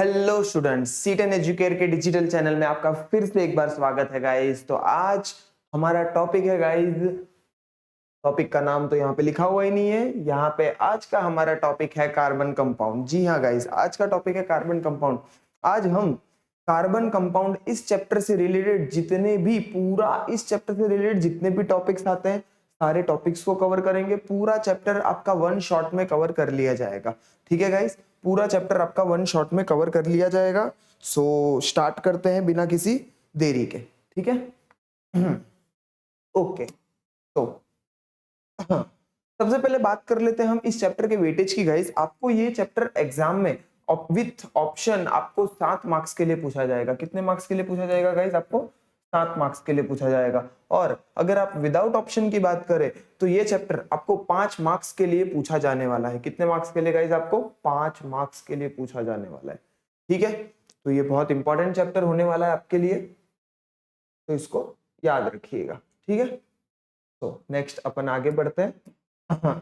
Hello students, C10 educare के digital channel में आपका फिर से एक बार स्वागत है गाइस। तो आज हमारा टॉपिक है गाइस, टॉपिक का नाम तो यहाँ पे लिखा हुआ ही नहीं है। यहाँ पे आज का हमारा टॉपिक है कार्बन कंपाउंड। जी हाँ गाइस, आज का टॉपिक है कार्बन कंपाउंड। आज हम कार्बन कंपाउंड इस चैप्टर से रिलेटेड जितने भी इस चैप्टर से रिलेटेड जितने भी टॉपिक्स आते हैं सारे टॉपिक्स को कवर करेंगे। पूरा चैप्टर आपका वन शॉट में कवर कर लिया जाएगा। ठीक है गाइस, पूरा चैप्टर आपका वन शॉट में कवर कर लिया जाएगा। सो स्टार्ट करते हैं बिना किसी देरी के। ठीक है ओके तो सबसे पहले बात कर लेते हैं हम इस चैप्टर के वेटेज की। गाइस आपको ये चैप्टर एग्जाम में विथ ऑप्शन आपको 7 मार्क्स के लिए पूछा जाएगा। कितने मार्क्स के लिए पूछा जाएगा गाइस? आपको 7 मार्क्स के लिए पूछा जाएगा। और अगर आप विदाउट ऑप्शन की बात करें तो ये चैप्टर आपको 5 मार्क्स के लिए पूछा जाने वाला है। कितने मार्क्स के लिए गाइस? आपको 5 मार्क्स के लिए पूछा जाने वाला है। ठीक है, तो ये बहुत इंपॉर्टेंट चैप्टर होने वाला है आपके लिए, तो इसको याद रखिएगा। ठीक है, तो नेक्स्ट अपन आगे बढ़ते हैं।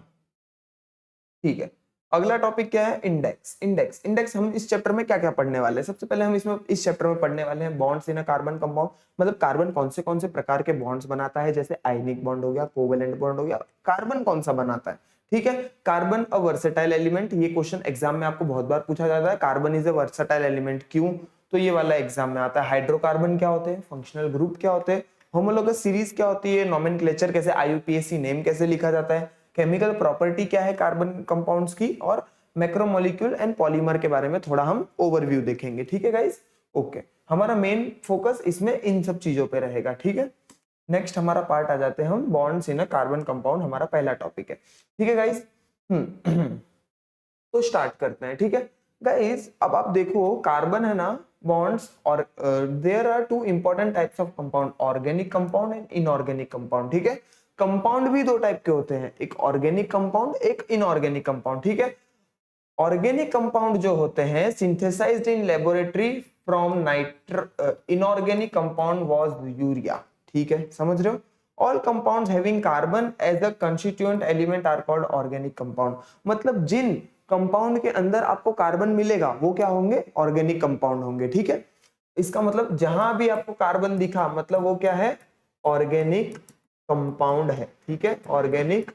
ठीक है, अगला टॉपिक क्या है? इंडेक्स हम इस चैप्टर में क्या क्या पढ़ने वाले हैं? सबसे पहले हम इस चैप्टर में पढ़ने वाले हैं bonds in a carbon compound. मतलब कार्बन कौन से प्रकार के बॉन्ड्स बनाता है, जैसे आयनिक बॉन्ड हो गया, कोवेलेंट बॉन्ड हो गया, कार्बन कौन सा बनाता है। ठीक है, कार्बन अ वर्सेटाइल एलिमेंट, ये क्वेश्चन एग्जाम में आपको बहुत बार पूछा जाता है। Carbon is a versatile element, क्यों? तो ये वाला एग्जाम में आता है। हाइड्रोकार्बन क्या होते हैं, फंक्शनल ग्रुप क्या होते हैं, होमोलोगस सीरीज क्या होती है, नोमेनक्लेचर कैसे, IUPAC नेम कैसे लिखा जाता है, केमिकल प्रॉपर्टी क्या है कार्बन कंपाउंड्स की, और मैक्रोमोलिक्यूल एंड पॉलीमर के बारे में थोड़ा हम ओवरव्यू देखेंगे। ठीक है गाइस, ओके, हमारा मेन फोकस इसमें इन सब चीजों पे रहेगा। ठीक है, नेक्स्ट हमारा पार्ट आ जाते हैं हम bonds in a carbon compound, हमारा पहला टॉपिक है। ठीक है गाइस, तो स्टार्ट करते हैं। ठीक है गाइस, अब आप देखो कार्बन है ना, बॉन्ड्स, और there are 2 important types of compound, organic compound and inorganic compound. ठीक है, कंपाउंड भी 2 टाइप के होते हैं, एक ऑर्गेनिक कंपाउंड, एक इनऑर्गेनिक कंपाउंड। ठीक है, ऑर्गेनिक कंपाउंड जो होते हैं synthesised in laboratory from inorganic compound was urea. ठीक है, समझ रहे हो? All compounds having carbon as a constituent element are called organic compound. मतलब जिन कंपाउंड के अंदर आपको कार्बन मिलेगा वो क्या होंगे? ऑर्गेनिक कंपाउंड होंगे। ठीक है, इसका मतलब जहां भी आपको कार्बन दिखा मतलब वो क्या है? ऑर्गेनिक कंपाउंड है। ठीक है, ऑर्गेनिक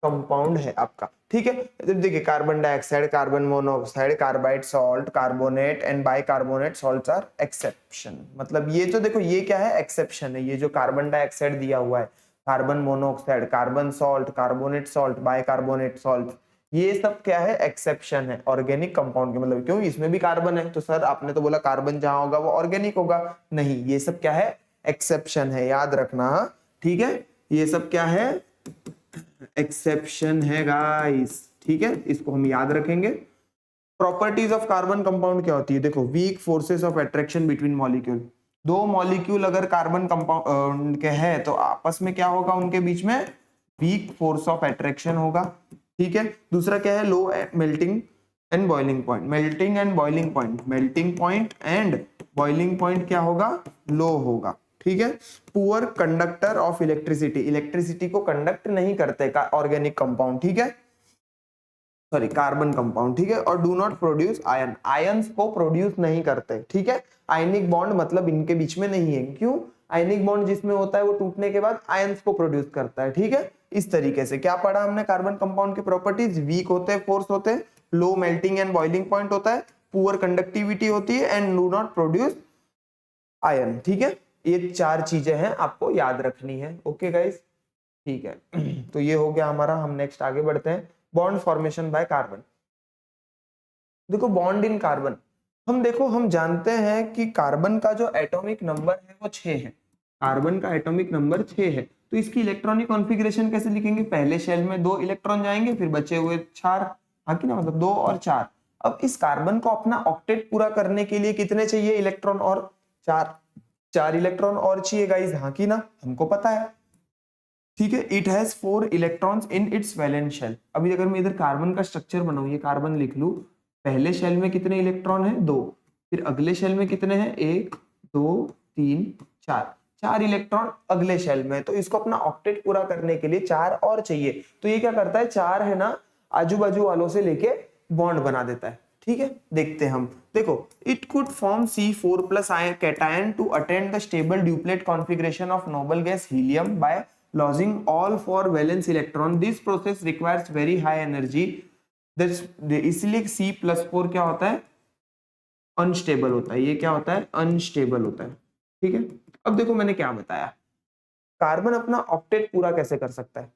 कंपाउंड है आपका। ठीक है, देखिए carbon dioxide, carbon monoxide, carbide salt, carbonate and bicarbonate salts are exception. मतलब ये तो देखो ये क्या है? एक्सेप्शन है। ये जो कार्बन डाइऑक्साइड दिया हुआ है, carbon monoxide, carbon salt, carbonate salt, bicarbonate salt, ये सब क्या है? एक्सेप्शन है ऑर्गेनिक कंपाउंड के। मतलब क्यों? इसमें भी कार्बन है। तो सर आपने तो बोला कार्बन जहां होगा वो ऑर्गेनिक होगा। नहीं, ये सब क्या है? एक्सेप्शन है, याद रखना। ठीक है, ये सब क्या है? एक्सेप्शन है गाइस। ठीक है, इसको हम याद रखेंगे। प्रॉपर्टीज ऑफ कार्बन कंपाउंड क्या होती है? देखो, weak forces of attraction between molecule. 2 molecule अगर कार्बन कंपाउंड के हैं तो आपस में क्या होगा? उनके बीच में वीक फोर्स ऑफ अट्रैक्शन होगा। ठीक है, दूसरा क्या है? Low melting and boiling point. Melting and boiling point, melting point and boiling point क्या होगा? लो होगा। ठीक है, poor conductor of electricity, electricity को कंडक्ट नहीं करते ऑर्गेनिक कंपाउंड। ठीक है, सॉरी कार्बन कंपाउंड। ठीक है, और do not produce ion, ions को प्रोड्यूस नहीं करते। ठीक है, आयनिक बॉन्ड मतलब इनके बीच में नहीं है। क्यों? आयनिक बॉन्ड जिसमें होता है वो टूटने के बाद आयंस को प्रोड्यूस करता है। ठीक है, इस तरीके से क्या पढ़ा हमने कार्बन कंपाउंड की प्रॉपर्टीज? वीक होते हैं, फोर्स होते हैं, low melting and boiling point होता है, पुअर कंडक्टिविटी होती है and do not produce ion. ठीक है, ये 4 चीजें हैं आपको याद रखनी है। ओके गाइस, ठीक है। तो ये हो गया हमारा। हम नेक्स्ट आगे बढ़ते हैं, बॉन्ड फॉर्मेशन बाय कार्बन। देखो बॉन्ड इन कार्बन, हम जानते हैं कि कार्बन का जो एटॉमिक नंबर है वो 6 है। कार्बन का एटॉमिक नंबर 6 है। तो इसकी इलेक्ट्रॉनिक कॉन्फ़िगरेशन कैसे लिखेंगे? पहले शेल में 2 इलेक्ट्रॉन जाएंगे, फिर बचे हुए 4। हाँ कि ना, मतलब 2 और 4। अब इस कार्बन को अपना ऑक्टेट पूरा करने के लिए कितने चाहिए इलेक्ट्रॉन? और 4 इलेक्ट्रॉन और चाहिए गाइस। हाँ कि ना, हमको पता है। ठीक है, it has 4 electrons in its valence shell. अभी अगर मैं इधर कार्बन का स्ट्रक्चर बनाऊं, ये कार्बन लिख लूं, पहले शेल में कितने इलेक्ट्रॉन है? 2। फिर अगले शेल में कितने हैं? 1 2 3 4। 4 इलेक्ट्रॉन अगले शेल में। तो इसको अपना ऑक्टेट पूरा करने के लिए 4 और चाहिए। तो ये क्या करता है? 4 है ना, आजू बाजू वालों से लेके बॉन्ड बना देता है। ठीक है, देखते हैं हम। देखो, it could form C4 plus cation to attend the stable duplet configuration of noble gas helium by losing all 4 valence electron. This process requires very high energy. इसलिए C+4 क्या होता है, अनस्टेबल होता है। ये क्या होता है, अनस्टेबल होता है। ठीक है, अब देखो मैंने क्या बताया, कार्बन अपना ऑक्टेट पूरा कैसे कर सकता है,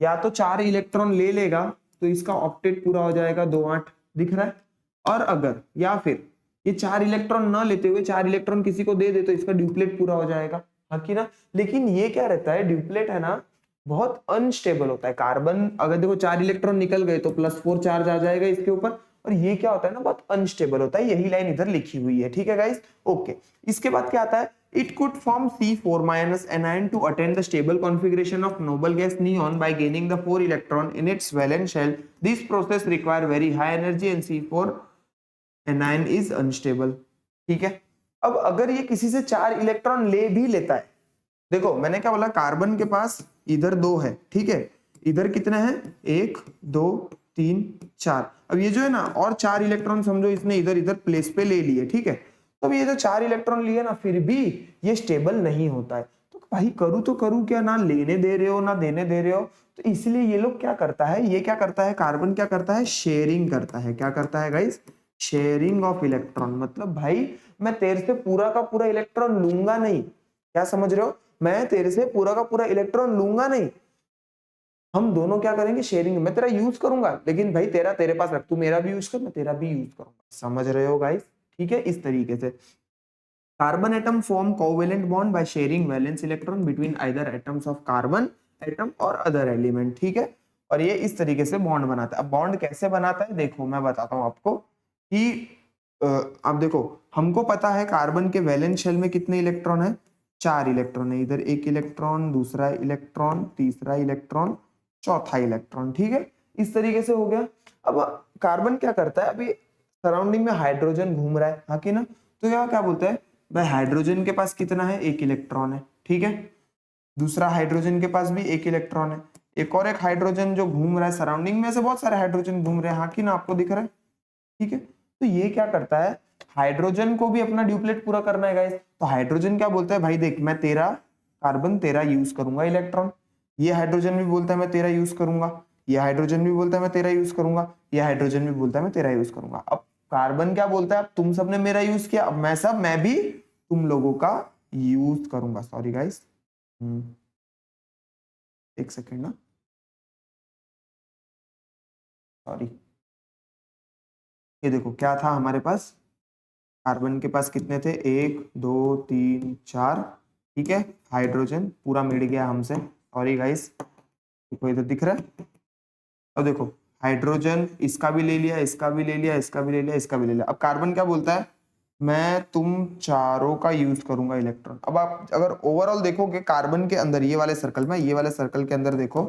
या तो 4 इलेक्ट्रॉन ले लेगा तो इसका ऑक्टेट पूरा हो जाएगा, 2 8 दिख रहा है, और अगर या फिर ये 4 इलेक्ट्रॉन ना लेते हुए 4 इलेक्ट्रॉन किसी को दे दे तो इसका ड्यूप्लेट पूरा हो जाएगा, हाँ कि ना। लेकिन ये क्या रहता है, ड्यूप्लेट है ना, बहुत अनस्टेबल होता है। कार्बन अगर देखो 4 इलेक्ट्रॉन निकल गए तो +4 चार्ज आ जाएगा इसके ऊपर, और ये क्या होता है ना, बहुत अनस्टेबल होता है। यही लाइन इधर लिखी हुई है, ठीक है गाइस, ओके। इसके बाद क्या आता है, it could form C4 minus anion to attain the stable configuration of noble gas neon by gaining the 4 electron in its valence shell. This process require very high energy and C4 anion is unstable। ठीक है, अब अगर ये किसी से 4 electron ले भी लेता है, देखो मैंने क्या बोला, कार्बन के पास इधर 2 है, ठीक है, इधर कितने हैं, 1 2 3 4। अब ये जो है ना, और 4 इलेक्ट्रॉन समझो इसने इधर इधर प्लेस पे ले लिए, ठीक है। तो अब ये जो 4 इलेक्ट्रॉन लिए ना, फिर भी ये स्टेबल नहीं होता है। तो भाई करूँ तो करूँ क्या, ना लेने दे रहे हो ना देने दे रहे हो। तो इसलिए ये लोग क्या करता है, ये क्या करता है, कार्बन क्या करता है, शेयरिंग करता है। क्या करता है गाइस, शेयरिंग ऑफ इलेक्ट्रॉन। मतलब भाई मैं तेरे से पूरा का पूरा इलेक्ट्रॉन लूंगा नहीं, क्या समझ रहे हो, मैं तेरे से पूरा का पूरा इलेक्ट्रॉन लूंगा नहीं, हम दोनों क्या करेंगे, शेयरिंग। मैं तेरा यूज करूंगा, लेकिन भाई तेरा तेरे पास रख, तू मेरा भी यूज कर, मैं तेरा भी यूज करूंगा। समझ रहे हो गाइस, ठीक है। इस तरीके से carbon atom form covalent bond by sharing valence electron between either atoms of carbon atom और अदर एलिमेंट, ठीक है। और ये इस तरीके से बॉन्ड बनाता है। अब बॉन्ड कैसे बनाता है, देखो मैं बताता हूं आपको कि अब देखो, हमको पता है कार्बन के वैलेंस शेल में कितने इलेक्ट्रॉन है, 4 इलेक्ट्रॉन है। इधर 1 इलेक्ट्रॉन, दूसरा इलेक्ट्रॉन, तीसरा इलेक्ट्रॉन, चौथा इलेक्ट्रॉन, ठीक है। इस तरीके से हो गया। अब कार्बन क्या करता है, अभी सराउंडिंग में हाइड्रोजन घूम रहा है, हाँ कि ना। तो क्या क्या बोलता है भाई, हाइड्रोजन के पास कितना है, 1 इलेक्ट्रॉन है, ठीक है। दूसरा हाइड्रोजन के पास भी 1 इलेक्ट्रॉन है। एक और एक हाइड्रोजन जो घूम रहा है सराउंडिंग में, से बहुत सारे हाइड्रोजन घूम रहे हैं, हाँ कि ना, आपको दिख रहा है, ठीक है। तो ये क्या करता है, हाइड्रोजन को भी अपना ड्यूप्लेट पूरा करना है गाइस। तो हाइड्रोजन क्या बोलता है, भाई देख मैं तेरा कार्बन तेरा यूज करूंगा इलेक्ट्रॉन। ये हाइड्रोजन भी बोलता है मैं तेरा यूज करूंगा, ये हाइड्रोजन भी बोलता है मैं तेरा यूज करूंगा, ये हाइड्रोजन भी बोलता है मैं तेरा यूज करूंगा। अब कार्बन क्या बोलता है, अब तुम सबने मेरा यूज किया, अब मैं भी तुम लोगों का यूज करूंगा। सॉरी गाइस, एक सेकेंड ना, सॉरी। ये देखो क्या था हमारे पास, कार्बन के पास कितने थे, 1 2 3 4, ठीक है। हाइड्रोजन पूरा मिट गया हमसे, सॉरी गाइस। देखो इधर दिख रहा है, अब देखो हाइड्रोजन इसका भी ले लिया, इसका भी ले लिया, इसका भी ले लिया, इसका भी ले लिया। अब कार्बन क्या बोलता है, मैं तुम चारों का यूज करूंगा इलेक्ट्रॉन। अब आप अगर ओवरऑल देखोगे कार्बन के अंदर, ये वाले सर्कल में, ये वाले सर्कल के अंदर देखो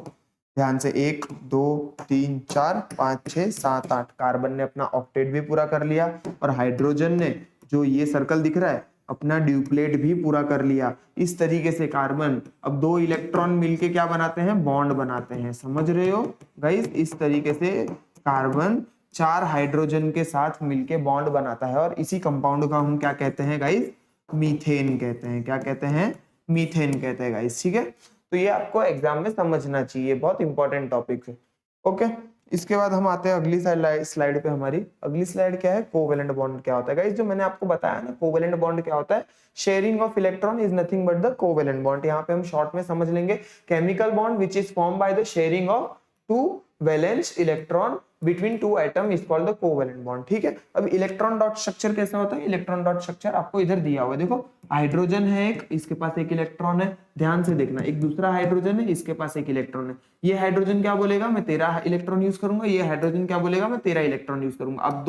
ध्यान से, 1 2 3 4 5 6 7 8, कार्बन ने अपना ऑक्टेट भी पूरा कर लिया, और हाइड्रोजन ने, जो ये सर्कल दिख रहा है, अपना ड्यूप्लेट भी पूरा कर लिया। इस तरीके से कार्बन अब 2 इलेक्ट्रॉन मिलके क्या बनाते हैं, बॉन्ड बनाते हैं। समझ रहे हो गाइस, इस तरीके से कार्बन 4 हाइड्रोजन के साथ मिलके बॉन्ड बनाता है, और इसी कंपाउंड का हम क्या कहते हैं गाइस, मीथेन कहते हैं। क्या कहते हैं, मीथेन कहते हैं गाइस, ठीक है। तो ये आपको एग्जाम में समझना चाहिए, बहुत इंपॉर्टेंट टॉपिक है, ओके। इसके बाद हम आते हैं अगली स्लाइड पे। हमारी अगली स्लाइड क्या है, कोवेलेंट बॉन्ड क्या होता है गाइस। जो मैंने आपको बताया ना, कोवेलेंट बॉन्ड क्या होता है, sharing of electron is nothing but the covalent bond. यहाँ पे हम शॉर्ट में समझ लेंगे, chemical bond which is form by the sharing of 2 valence electron between 2 atom is called the covalent bond, ठीक है। अब इलेक्ट्रॉन डॉट स्ट्रक्चर कैसा होता है, इलेक्ट्रॉन डॉट स्ट्रक्चर आपको इधर दिया हुआ है। देखो हाइड्रोजन है एक, इसके पास 1 इलेक्ट्रॉन है, ध्यान से देखना, एक दूसरा हाइड्रोजन है, इसके पास 1 इलेक्ट्रॉन है। ये हाइड्रोजन क्या बोलेगा, मैं तेरा इलेक्ट्रॉन यूज करूंगा, ये हाइड्रोजन क्या बोलेगा, मैं तेरा इलेक्ट्रॉन यूज करूंगा। अब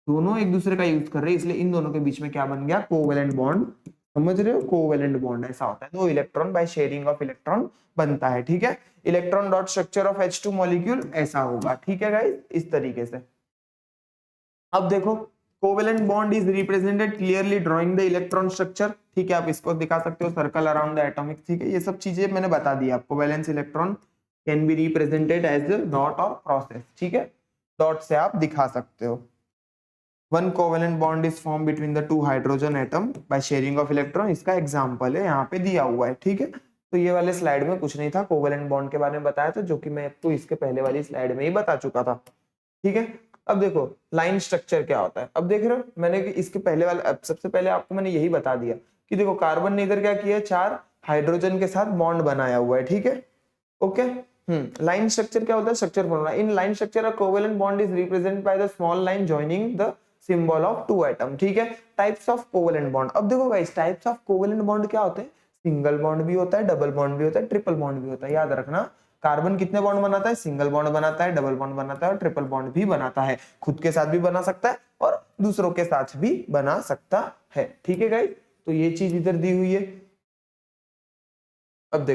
दोनों एक दूसरे का यूज कर रहे हैं, इसलिए इन दोनों के बीच में क्या बन गया, कोवेलेंट बॉन्ड। समझ रहे हो, कोवेलेंट बॉन्ड ऐसा होता है, 2 electron by sharing of electron बनता है, ठीक है। Electron dot structure of H2 molecule ऐसा होगा, ठीक है गाइस, इस तरीके से। अब देखो, covalent bond is represented clearly drawing the electron structure, ठीक है। आप इसको दिखा सकते हो सर्कल अराउंड द एटॉमिक, ठीक है। ये सब चीजें मैंने बता दी आपको। Valence electron can be represented as dot और प्रोसेस, ठीक है, डॉट से आप दिखा सकते हो। One covalent bond is form between the two hydrogen atom by sharing of electron, इसका एग्जांपल है यहाँ पे दिया हुआ है, ठीक है। तो ये वाले स्लाइड में कुछ नहीं था, कोवेलेंट बॉन्ड के बारे में बताया था, जो कि मैं आपको इसके पहले वाली स्लाइड में ही बता चुका था, ठीक है। अब देखो लाइन स्ट्रक्चर क्या होता है, अब देख रहे हो मैंने इसके पहले वाले, सबसे पहले आपको मैंने यही बता दिया कि देखो कार्बन ने इधर क्या किया है, 4 हाइड्रोजन के साथ बॉन्ड बनाया हुआ है, ठीक है, ओके। लाइन स्ट्रक्चर क्या होता है, structure formula, in line structure a covalent bond is represented by the small line joining the symbol of two atom, ठीक है। टाइप्स ऑफ कोवेलेंट बॉन्ड, अब देखो guys types of covalent bond क्या होते हैं, सिंगल बॉन्ड भी होता है, डबल बॉन्ड भी होता है, ट्रिपल बॉन्ड भी होता है, याद रखना। कार्बन कितने बॉन्ड बनाता है, सिंगल बॉन्ड बनाता है, डबल बॉन्ड बनाता है और ट्रिपल बॉन्ड भी बनाता है, खुद के साथ भी बना सकता है और दूसरों के साथ भी बना सकता है, ठीक है गाइस। तो ये चीज इधर दी हुई है। अब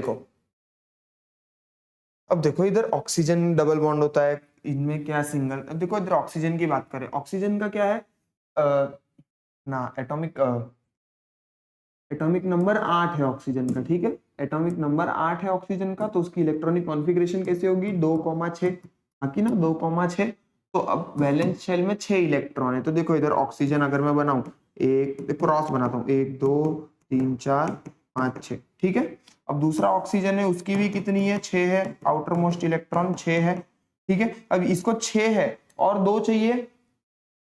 देखो इधर ऑक्सीजन डबल बॉन्ड होता है, इनमें क्या सिंगल। अब देखो इधर ऑक्सीजन की बात करें, ऑक्सीजन का क्या है, ना एटॉमिक नंबर 8 है ऑक्सीजन का, ठीक है, एटॉमिक नंबर 8 है ऑक्सीजन का, तो उसकी इलेक्ट्रॉनिक कॉन्फ़िगरेशन कैसे होगी, 2,6, बाकी ना 2,6। तो अब वैलेंस शेल में 6 इलेक्ट्रॉन है, तो देखो इधर ऑक्सीजन अगर मैं बनाऊं, एक क्रॉस बनाता हूं, 1 2 3 4 5 6, ठीक है। अब दूसरा ऑक्सीजन है, उसकी भी कितनी है, 6 है, आउटर मोस्ट इलेक्ट्रॉन 6 है, ठीक है। अब इसको 6 है और 2 चाहिए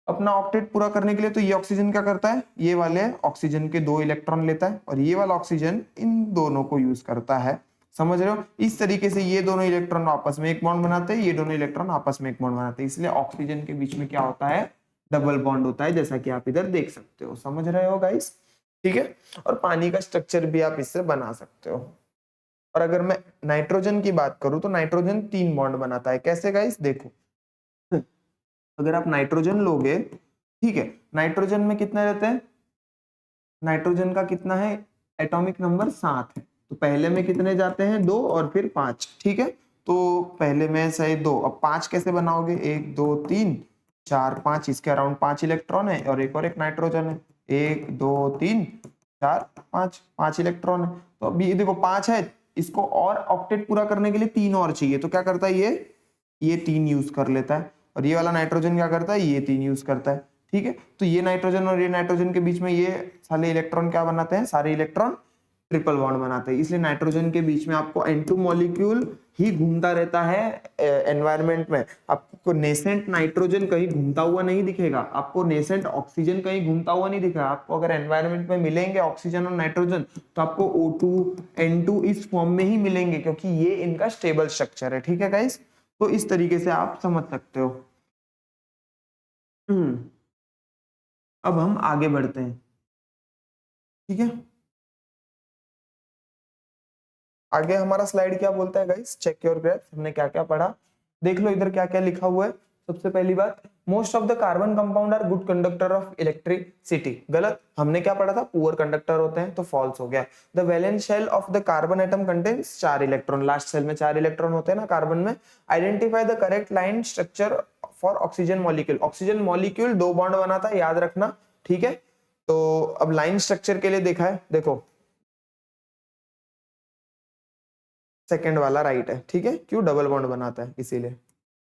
अपना ऑक्टेट पूरा करने के लिए, तो ये ऑक्सीजन क्या करता है, ये वाले ऑक्सीजन के 2 इलेक्ट्रॉन लेता है और ये वाला ऑक्सीजन इन दोनों को यूज करता है, समझ रहे हो। इस तरीके से ये दोनों इलेक्ट्रॉन आपस में एक बॉन्ड बनाते हैं, ये दोनों इलेक्ट्रॉन आपस में एक बॉन्ड बनाते हैं, इसलिए ऑक्सीजन के बीच में क्या होता है, डबल बॉन्ड होता है, जैसा कि आप इधर देख सकते हो, समझ रहे हो गाइस, ठीक है। और पानी का स्ट्रक्चर भी आप इससे बना सकते हो। और अगर मैं नाइट्रोजन की बात करूं, तो नाइट्रोजन 3 बॉन्ड बनाता है, कैसे गाइस, देखो अगर आप नाइट्रोजन लोगे, ठीक है, नाइट्रोजन में कितना रहता है, नाइट्रोजन का कितना है, एटॉमिक नंबर 7 है, तो पहले में कितने जाते हैं, 2 और फिर 5, ठीक है। तो पहले में सही 2, अब 5 कैसे बनाओगे, 1 2 3 4 5, इसके अराउंड 5 इलेक्ट्रॉन है और एक नाइट्रोजन है, 1 2 3 4 5, 5 इलेक्ट्रॉन है। तो अभी ये देखो 5 है, इसको और ऑक्टेट पूरा करने के लिए 3 और चाहिए, तो क्या करता है ये 3 यूज कर लेता है, और ये वाला नाइट्रोजन क्या करता है, ये 3 यूज करता है, ठीक है। तो ये नाइट्रोजन और ये नाइट्रोजन के बीच में ये सारे इलेक्ट्रॉन क्या बनाते हैं, सारे इलेक्ट्रॉन ट्रिपल बॉन्ड बनाते हैं, इसलिए नाइट्रोजन के बीच में आपको N2 मॉलिक्यूल ही घूमता रहता है एनवायरनमेंट में, आपको नेसेंट नाइट्रोजन कहीं घूमता हुआ नहीं दिखेगा, आपको नेसेंट ऑक्सीजन कहीं घूमता हुआ नहीं दिखेगा, आपको अगर एनवायरनमेंट में मिलेंगे ऑक्सीजन और नाइट्रोजन, तो आपको O2 N2 इस फॉर्म में ही मिलेंगे, क्योंकि ये इनका स्टेबल स्ट्रक्चर है, ठीक है गाइस। तो इस तरीके से आप समझ सकते हो। अब हम आगे बढ़ते हैं, ठीक है। आगे हमारा स्लाइड क्या बोलता है गाइस, चेक योर ग्राफ, हमने क्या क्या पढ़ा, देख लो इधर क्या क्या लिखा हुआ है। सबसे पहली बात, most of the carbon compound are good conductor of electricity, गलत, हमने क्या पढ़ा था, पुअर कंडक्टर होते हैं, तो फॉल्स हो गया। The valence shell of the carbon atom contains 4 electron, last shell में 4 इलेक्ट्रॉन होते हैं ना कार्बन में। Identify the correct line structure for oxygen molecule, oxygen molecule 2 bond बनाता है, याद रखना, ठीक है। तो अब लाइन स्ट्रक्चर के लिए देखा है, देखो सेकंड वाला राइट है, ठीक है, क्यों, डबल बॉन्ड बनाता है इसीलिए,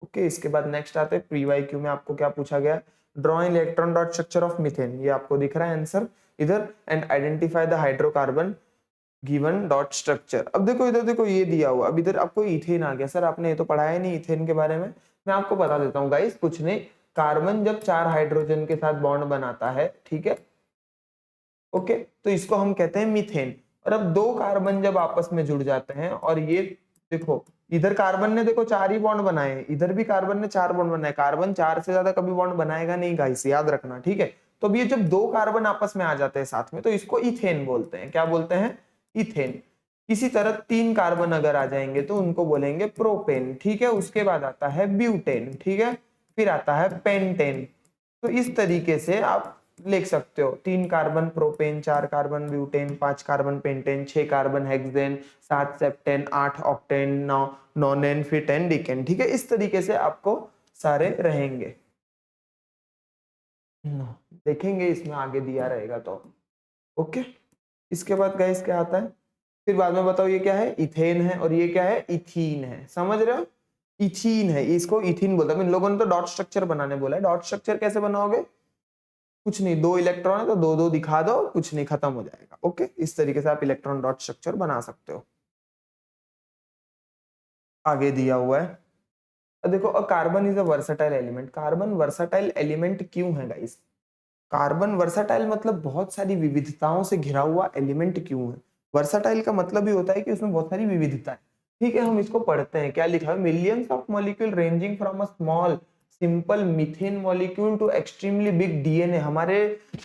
ओके। इसके बाद नेक्स्ट आते हैं प्री वाई क्यू में, आपको क्या पूछा गया, draw electron dot structure of methane, ये आपको दिख रहा है आंसर इधर, and identify the hydrocarbon given dot structure. अब देखो इधर देखो ये दिया हुआ, अब इधर आपको इथेन आ गया, सर आपने ये तो पढ़ाया ही नहीं इथेन के बारे में, मैं आपको बता देता हूँ गाइस, कुछ नहीं, कार्बन जब 4 हाइड्रोजन के साथ बॉन्ड बनाता है, ठीक है, ओके, तो इसको हम कहते हैं मीथेन। और अब 2 कार्बन जब आपस में जुड़ जाते हैं, और ये देखो इधर कार्बन ने देखो 4 ही बॉन्ड बनाए, इधर भी कार्बन ने 4 बॉन्ड बनाए, कार्बन 4 से ज्यादा कभी बॉन्ड बनाएगा नहीं गाइस, याद रखना, ठीक है। तो अब ये जब 2 कार्बन आपस में आ जाते हैं साथ में, तो इसको इथेन बोलते हैं, क्या बोलते हैं, इथेन। इसी तरह 3 कार्बन अगर आ जाएंगे तो उनको बोलेंगे प्रोपेन, ठीक है। उसके बाद आता है ब्यूटेन, ठीक है, फिर आता है पेंटेन। तो इस तरीके से आप लिख सकते हो, 3 carbon propane, 4 carbon butane, 5 carbon pentane, 6 carbon hexane, 7 सेप्टेन, 8 octane, 9 नोनेन, फिर 10 डिकेन, ठीक है। इस तरीके से आपको सारे रहेंगे, देखेंगे इसमें आगे दिया रहेगा तो, ओके। इसके बाद गाइस क्या आता है, फिर बाद में बताओ, ये क्या है, इथेन है, और ये क्या है, इथीन है, समझ रहे हो, इथीन है, इसको इथीन बोलते हैं। इन लोगों ने तो डॉट स्ट्रक्चर बनाने बोला है, डॉट स्ट्रक्चर कैसे बनाओगे, कुछ नहीं, 2 इलेक्ट्रॉन है तो 2 दिखा दो, कुछ नहीं, खत्म हो जाएगा। ओके, इस तरीके से आप इलेक्ट्रॉन डॉट स्ट्रक्चर बना सकते हो। आगे दिया हुआ है, देखो a carbon is a versatile element. Carbon versatile element क्यों है गाइस? कार्बन वर्सटाइल मतलब बहुत सारी विविधताओं से घिरा हुआ एलिमेंट क्यों है? वर्सटाइल का मतलब ही होता है कि उसमें बहुत सारी विविधता है। ठीक है, हम इसको पढ़ते हैं, क्या लिखा है? Millions of molecule ranging from a small simple methane molecule to extremely big DNA. हमारे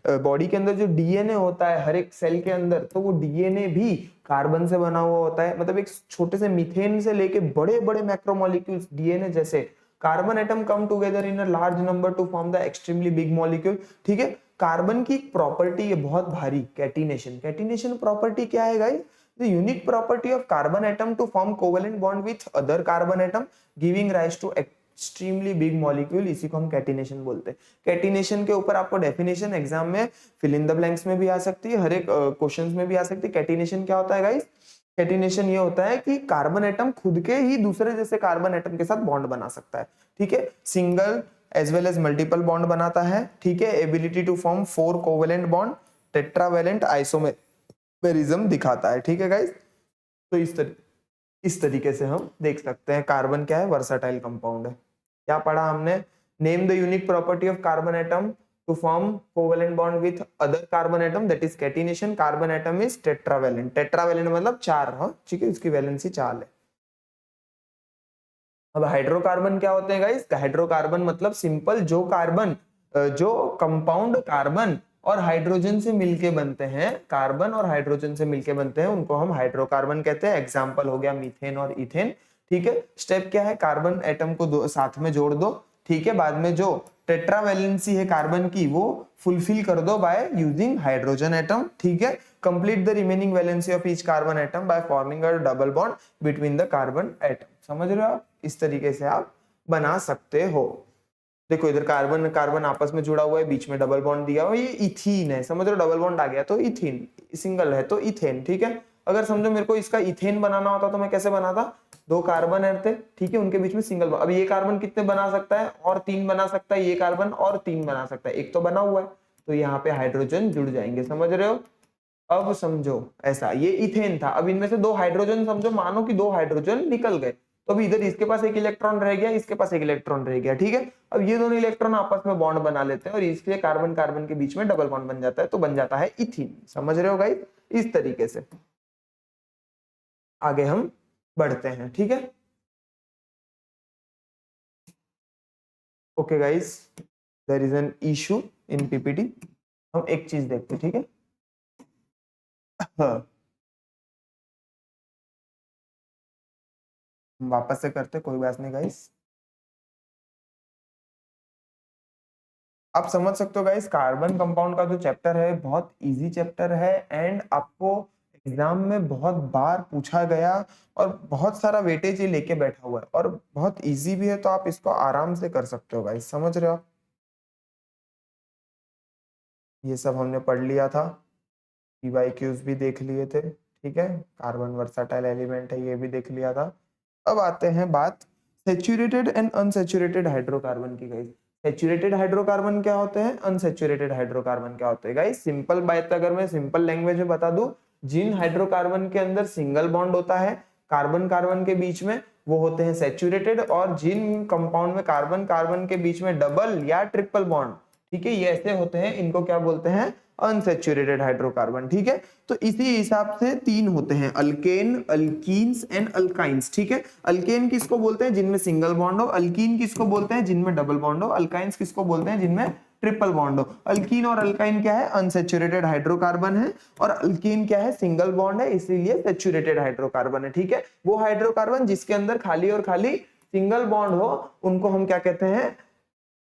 बॉडी के अंदर जो डीएनए होता है हर एक सेल के अंदर, तो वो डीएनए भी कार्बन से बना हुआ होता है। मतलब एक छोटे से मीथेन से लेके बड़े बड़े मैक्रोमोलिक्यूल्स डीएनए जैसे carbon atom come together in a large number two form the extremely big molecule. ठीक है, कार्बन की एक प्रॉपर्टी है बहुत भारी, कैटिनेशन। कैटिनेशन प्रॉपर्टी क्या है guys? The unique property of carbon atom to form covalent bond with other carbon atom giving rise to extremely big molecule, इसी को हम कैटिनेशन बोलते हैं। कैटिनेशन के ऊपर आपको डेफिनेशन एग्जाम में फिल इन द ब्लैंक्स में भी आ सकती है, हर एक क्वेश्चंस में भी आ सकती है। कैटिनेशन क्या होता है गाइस? कैटिनेशन ये होता है कि कार्बन एटम खुद के ही दूसरे जैसे कार्बन एटम के साथ बॉन्ड बना सकता है। ठीक है, single as well as multiple bond बनाता है। ठीक है, ability to form 4 covalent bond, tetravalent isomerism दिखाता है। ठीक है गाइस, तो इस तरीके से हम देख सकते हैं कार्बन क्या है, वर्सटाइल कंपाउंड है। क्या पढ़ा हमने? Name the unique property of carbon atom to form covalent bond with other carbon atom, that is catenation. Carbon atom is tetravalent. tetravalent मतलब 4, हाँ ठीक है, उसकी वैलेंसी 4 है। अब हाइड्रोकार्बन क्या होते हैं गाइस? हाइड्रोकार्बन मतलब सिंपल जो कार्बन, जो कंपाउंड कार्बन और हाइड्रोजन से मिलके बनते हैं, कार्बन और हाइड्रोजन से मिलके बनते हैं, उनको हम हाइड्रोकार्बन कहते हैं। एग्जांपल हो गया मीथेन और इथेन। ठीक है, स्टेप क्या है? कार्बन एटम को साथ में जोड़ दो। ठीक है, बाद में जो टेट्रावैलेंसी है कार्बन की वो फुलफिल कर दो बाय यूजिंग हाइड्रोजन एटम। ठीक है, complete the remaining valency of each carbon atom by forming a double bond between the carbon atom. समझ रहे हो आप? इस तरीके से आप बना सकते हो। देखो इधर कार्बन कार्बन आपस में जुड़ा हुआ है, बीच में डबल बॉन्ड दिया हुआ है, ये इथीन है। समझ रहे हो? डबल बॉन्ड आ गया तो इथीन, सिंगल है तो इथेन। ठीक है, अगर समझो मेरे को इसका इथेन बनाना होता तो मैं कैसे बनाता? 2 कार्बन थे, ठीक है, उनके बीच में सिंगल बॉन्ड। अब ये कार्बन कितने बना सकता है? और 3 बना सकता है। ये कार्बन और 3 बना सकता है, एक तो बना हुआ है, तो यहाँ पे हाइड्रोजन जुड़ जाएंगे। समझ रहे हो? अब समझो ऐसा, ये इथेन था, अब इनमें से 2 हाइड्रोजन, समझो मानो कि 2 हाइड्रोजन निकल गए, तो अभी इधर इसके पास एक इलेक्ट्रॉन रह गया, इसके पास एक इलेक्ट्रॉन रह गया। ठीक है, अब ये दोनों इलेक्ट्रॉन आपस में बॉन्ड बना लेते हैं और इसके कार्बन कार्बन के बीच में डबल बॉन्ड बन जाता है, तो बन जाता है इथीन। समझ रहे हो गाइस? इस तरीके से आगे हम बढ़ते हैं। ठीक है, okay guys, there is an issue in PPT. हम एक चीज देखते हैं, ठीक है? हाँ, वापस से करते, कोई बात नहीं गाइस। आप समझ सकते हो गाइस, कार्बन कंपाउंड का जो चैप्टर है बहुत इजी चैप्टर है, एंड आपको एग्जाम में बहुत बार पूछा गया और बहुत सारा वेटेज ये लेके बैठा हुआ है, और बहुत इजी भी है, तो आप इसको आराम से कर सकते हो गाइस। समझ रहे हो आप? ये सब हमने पढ़ लिया था, पीवाईक्यूज भी देख लिए थे। ठीक है, कार्बन वर्सटाइल एलिमेंट है, ये भी देख लिया था। अब आते हैं बात सेचुरेटेड एंड अनसेचुरेटेड हाइड्रोकार्बन की गाइस। सेचुरेटेड हाइड्रोकार्बन क्या होते हैं? अनसेचुरेटेड हाइड्रोकार्बन क्या होते हैं गाइस? सिंपल बात अगर मैं सिंपल लैंग्वेज में बता दूं, जिन हाइड्रोकार्बन के अंदर सिंगल बॉन्ड होता है कार्बन कार्बन के बीच में, वो होते हैं सेचुरेटेड, और जिन कंपाउंड में कार्बन कार्बन के बीच में डबल या ट्रिपल बॉन्ड, ठीक है, ये ऐसे होते हैं, इनको क्या बोलते हैं? Unsaturated hydrocarbon. ठीक है, तो इसी हिसाब से 3 होते हैं, अल्केन, अल्कीन्स एंड अल्काइंस। ठीक है, अल्केन किसको बोलते हैं? जिनमें सिंगल बॉन्ड हो। अल्कीन किसको बोलते हैं? जिनमें डबल बॉन्ड हो। अल्काइंस किसको बोलते हैं? जिनमें ट्रिपल बॉन्ड हो। अल्कीन और अल्काइन क्या है? अनसेचुरेटेड हाइड्रोकार्बन है, और अल्कीन क्या है? सिंगल बॉन्ड है, इसीलिए सेचुरेटेड हाइड्रोकार्बन है। ठीक है, वो हाइड्रोकार्बन जिसके अंदर खाली और खाली सिंगल बॉन्ड हो, उनको हम क्या कहते हैं?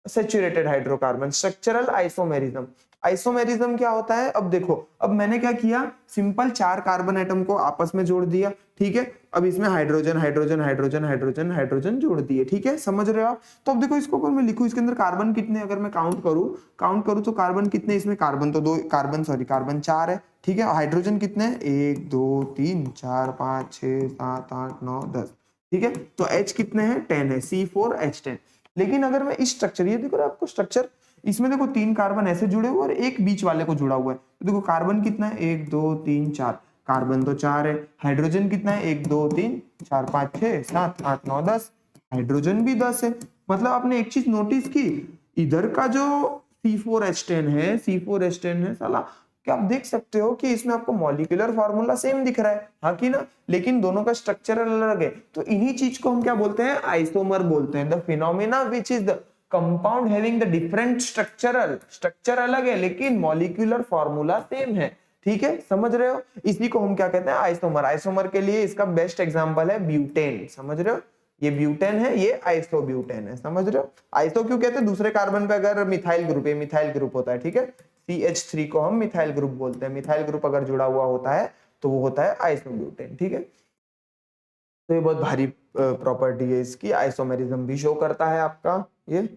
Saturated hydrocarbon. Structural isomerism. Isomerism क्या होता है? अब देखो, अब मैंने क्या किया, सिंपल 4 कार्बन एटम को आपस में जोड़ दिया। ठीक है, अब इसमें hydrogen hydrogen hydrogen hydrogen hydrogen जोड़ दिए। ठीक है, समझ रहे हो आप? तो अब देखो इसको अगर मैं लिखूं, इसके अंदर कार्बन कितने, अगर मैं काउंट करूं तो कार्बन कितने? इसमें कार्बन तो 2 कार्बन, सॉरी कार्बन 4 है। ठीक है, हाइड्रोजन कितने? 1 2 3 4 5 6 7 8 9 10। ठीक है, तो H कितने हैं? 10 है, C4H10। लेकिन अगर मैं इस स्ट्रक्चर, ये देखो आपको स्ट्रक्चर, इसमें देखो 3 कार्बन ऐसे जुड़े हुए और एक बीच वाले को जुड़ा हुआ है। तो देखो कार्बन कितना है, 1 2 3 4, कार्बन तो 4 है। हाइड्रोजन कितना है, 1 2 3 4 5 6 7 8 9 10, हाइड्रोजन भी 10 है। मतलब आपने एक चीज नोटिस की, इधर का जो C4H10 है, C4H10 है साला, क्या आप देख सकते हो कि इसमें आपको मॉलिक्यूलर फार्मूला सेम दिख रहा है, हाँ कि ना, लेकिन दोनों का स्ट्रक्चर अलग है। तो इन्हीं चीज को हम क्या बोलते हैं, आइसोमर बोलते हैं। The phenomena which is the compound having the different structure अलग है लेकिन मॉलिक्यूलर फार्मूला सेम है। ठीक है, समझ रहे हो, इसी को हम क्या कहते हैं, आइसोमर। आइसोमर के लिए इसका बेस्ट एग्जांपल है ब्यूटेन, समझ रहे हो, ये ब्यूटेन है, ये आइसोब्यूटेन है, समझ रहे हो। आइसो क्यों कहते हैं, दूसरे कार्बन पे अगर मिथाइल ग्रुप, ये मिथाइल ग्रुप होता है, ठीक है, CH3 को हम मिथाइल ग्रुप बोलते हैं। मिथाइल ग्रुप अगर जुड़ा हुआ होता है तो वो होता है आइसोब्यूटेन। ठीक है, तो ये बहुत भारी प्रॉपर्टी है इसकी, आइसोमेरिज्म भी शो करता है आपका ये।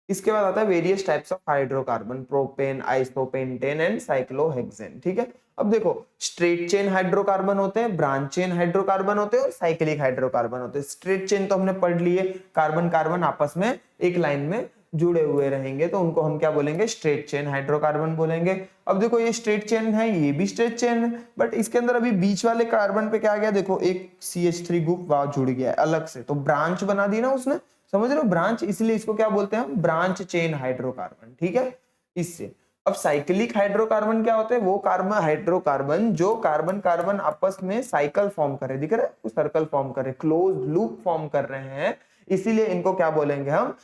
इसके बाद आता है various types of hydrocarbon, propane, isopentane and cyclohexane. ठीक है, अब देखो स्ट्रेट चेन हाइड्रोकार्बन होते हैं, ब्रांच चेन हाइड्रोकार्बन होते हैं और साइक्लिक हाइड्रोकार्बन होते हैं। स्ट्रेट चेन तो हमने पढ़ लिए, कार्बन कार्बन आपस में एक लाइन में जुड़े हुए रहेंगे तो उनको हम क्या बोलेंगे, स्ट्रेट चेन हाइड्रोकार्बन बोलेंगे। अब देखो ये स्ट्रेट चेन है, ये भी स्ट्रेट चेन है, बट इसके अंदर अभी बीच वाले कार्बन पे क्या आ गया, देखो एक CH3 ग्रुप वहां जुड़ गया है अलग से, तो ब्रांच बना दी ना उसने, समझ रहे हो, ब्रांच, इसलिए इसको क्या बोलते हैं हम, ब्रांच चेन हाइड्रोकार्बन। ठीक है, इससे अब साइक्लिक हाइड्रोकार्बन क्या होते हैं, वो कार्बन हाइड्रोकार्बन जो कार्बन कार्बन आपस में साइकिल फॉर्म करे, दिख रहा है, सर्कल फॉर्म करे, क्लोज लूप फॉर्म कर रहे हैं, इसीलिए इनको क्या बोलेंगे हम,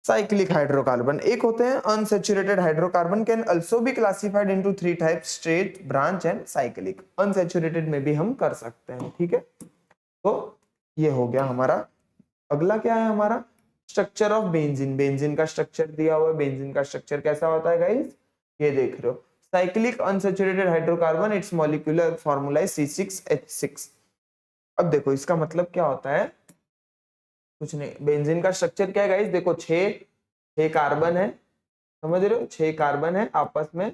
साइक्लिक हाइड्रोकार्बन। एक होते हैं unsaturated hydrocarbon, can also be classified into 3 types, straight, branch and cyclic. Unsaturated में भी हम कर सकते हैं। ठीक है, तो ये हो गया हमारा। अगला क्या है हमारा, स्ट्रक्चर ऑफ बेंजीन। बेंजीन का स्ट्रक्चर दिया हुआ है, बेंजीन का स्ट्रक्चर कैसा होता है गाइस, ये देख रहे हो, cyclic unsaturated hydrocarbon, it's molecular formula है C6H6। अब देखो इसका मतलब क्या होता है, कुछ नहीं, बेंजीन का स्ट्रक्चर क्या है गाइस, देखो 6 कार्बन है, समझ रहे हो, 6 कार्बन है आपस में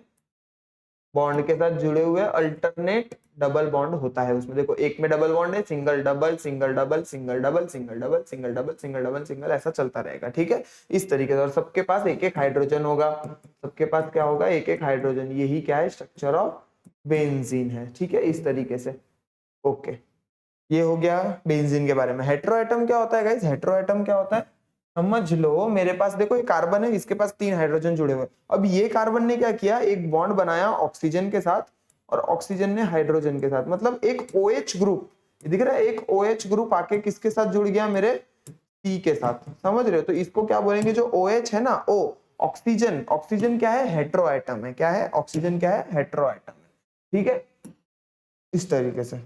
बॉन्ड के साथ जुड़े हुए, अल्टरनेट डबल बॉन्ड होता है उसमें। देखो एक में डबल बॉन्ड है, single double single double single double single double single double single double single, ऐसा चलता रहेगा। ठीक है, इस तरीके से, और सबके पास एक एक हाइड्रोजन होगा, सबके पास क्या होगा, एक एक हाइड्रोजन। यही क्या है, स्ट्रक्चर ऑफ बेंजीन है। ठीक है, इस तरीके से। ओके, ये हो गया बेंजीन के बारे में। हेटेरोएटम क्या होता है गाइस, हेटेरोएटम क्या होता है, समझ लो, मेरे पास देखो ये कार्बन है, इसके पास 3 हाइड्रोजन जुड़े हुए। अब ये कार्बन ने क्या किया, एक बॉन्ड बनाया ऑक्सीजन के साथ और ऑक्सीजन ने हाइड्रोजन के साथ, मतलब एक OH ग्रुप, दिख रहा है, एक OH ग्रुप आके किसके साथ जुड़ गया, मेरे C के साथ, समझ रहे हो। तो इसको क्या बोलेंगे, जो OH है ना, O, ऑक्सीजन, ऑक्सीजन क्या है, हेटेरोएटम है, क्या है, ऑक्सीजन क्या है, हेटेरोएटम है। ठीक है, इस तरीके से।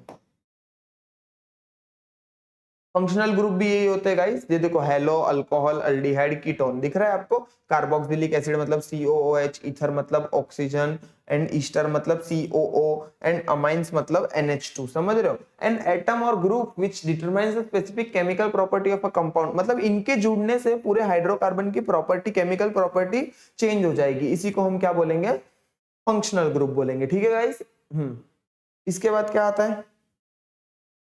फंक्शनल ग्रुप भी यही होते हैं गाइस, ये देखो, हेलो, अल्कोहल, अल्डिहाइड, कीटोन, दिख रहा है आपको, कार्बोक्सिलिक एसिड मतलब COOH, ईथर मतलब ऑक्सीजन, एंड ईस्टर मतलब COO, एंड अमाइंस मतलब NH2, समझ रहे हो। एंड एटम और group which determines the specific chemical property of a compound, मतलब इनके जुड़ने से पूरे हाइड्रोकार्बन की प्रॉपर्टी, केमिकल प्रॉपर्टी चेंज हो जाएगी, इसी को हम क्या बोलेंगे, फंक्शनल ग्रुप बोलेंगे। ठीक है गाइस। इसके बाद क्या आता है,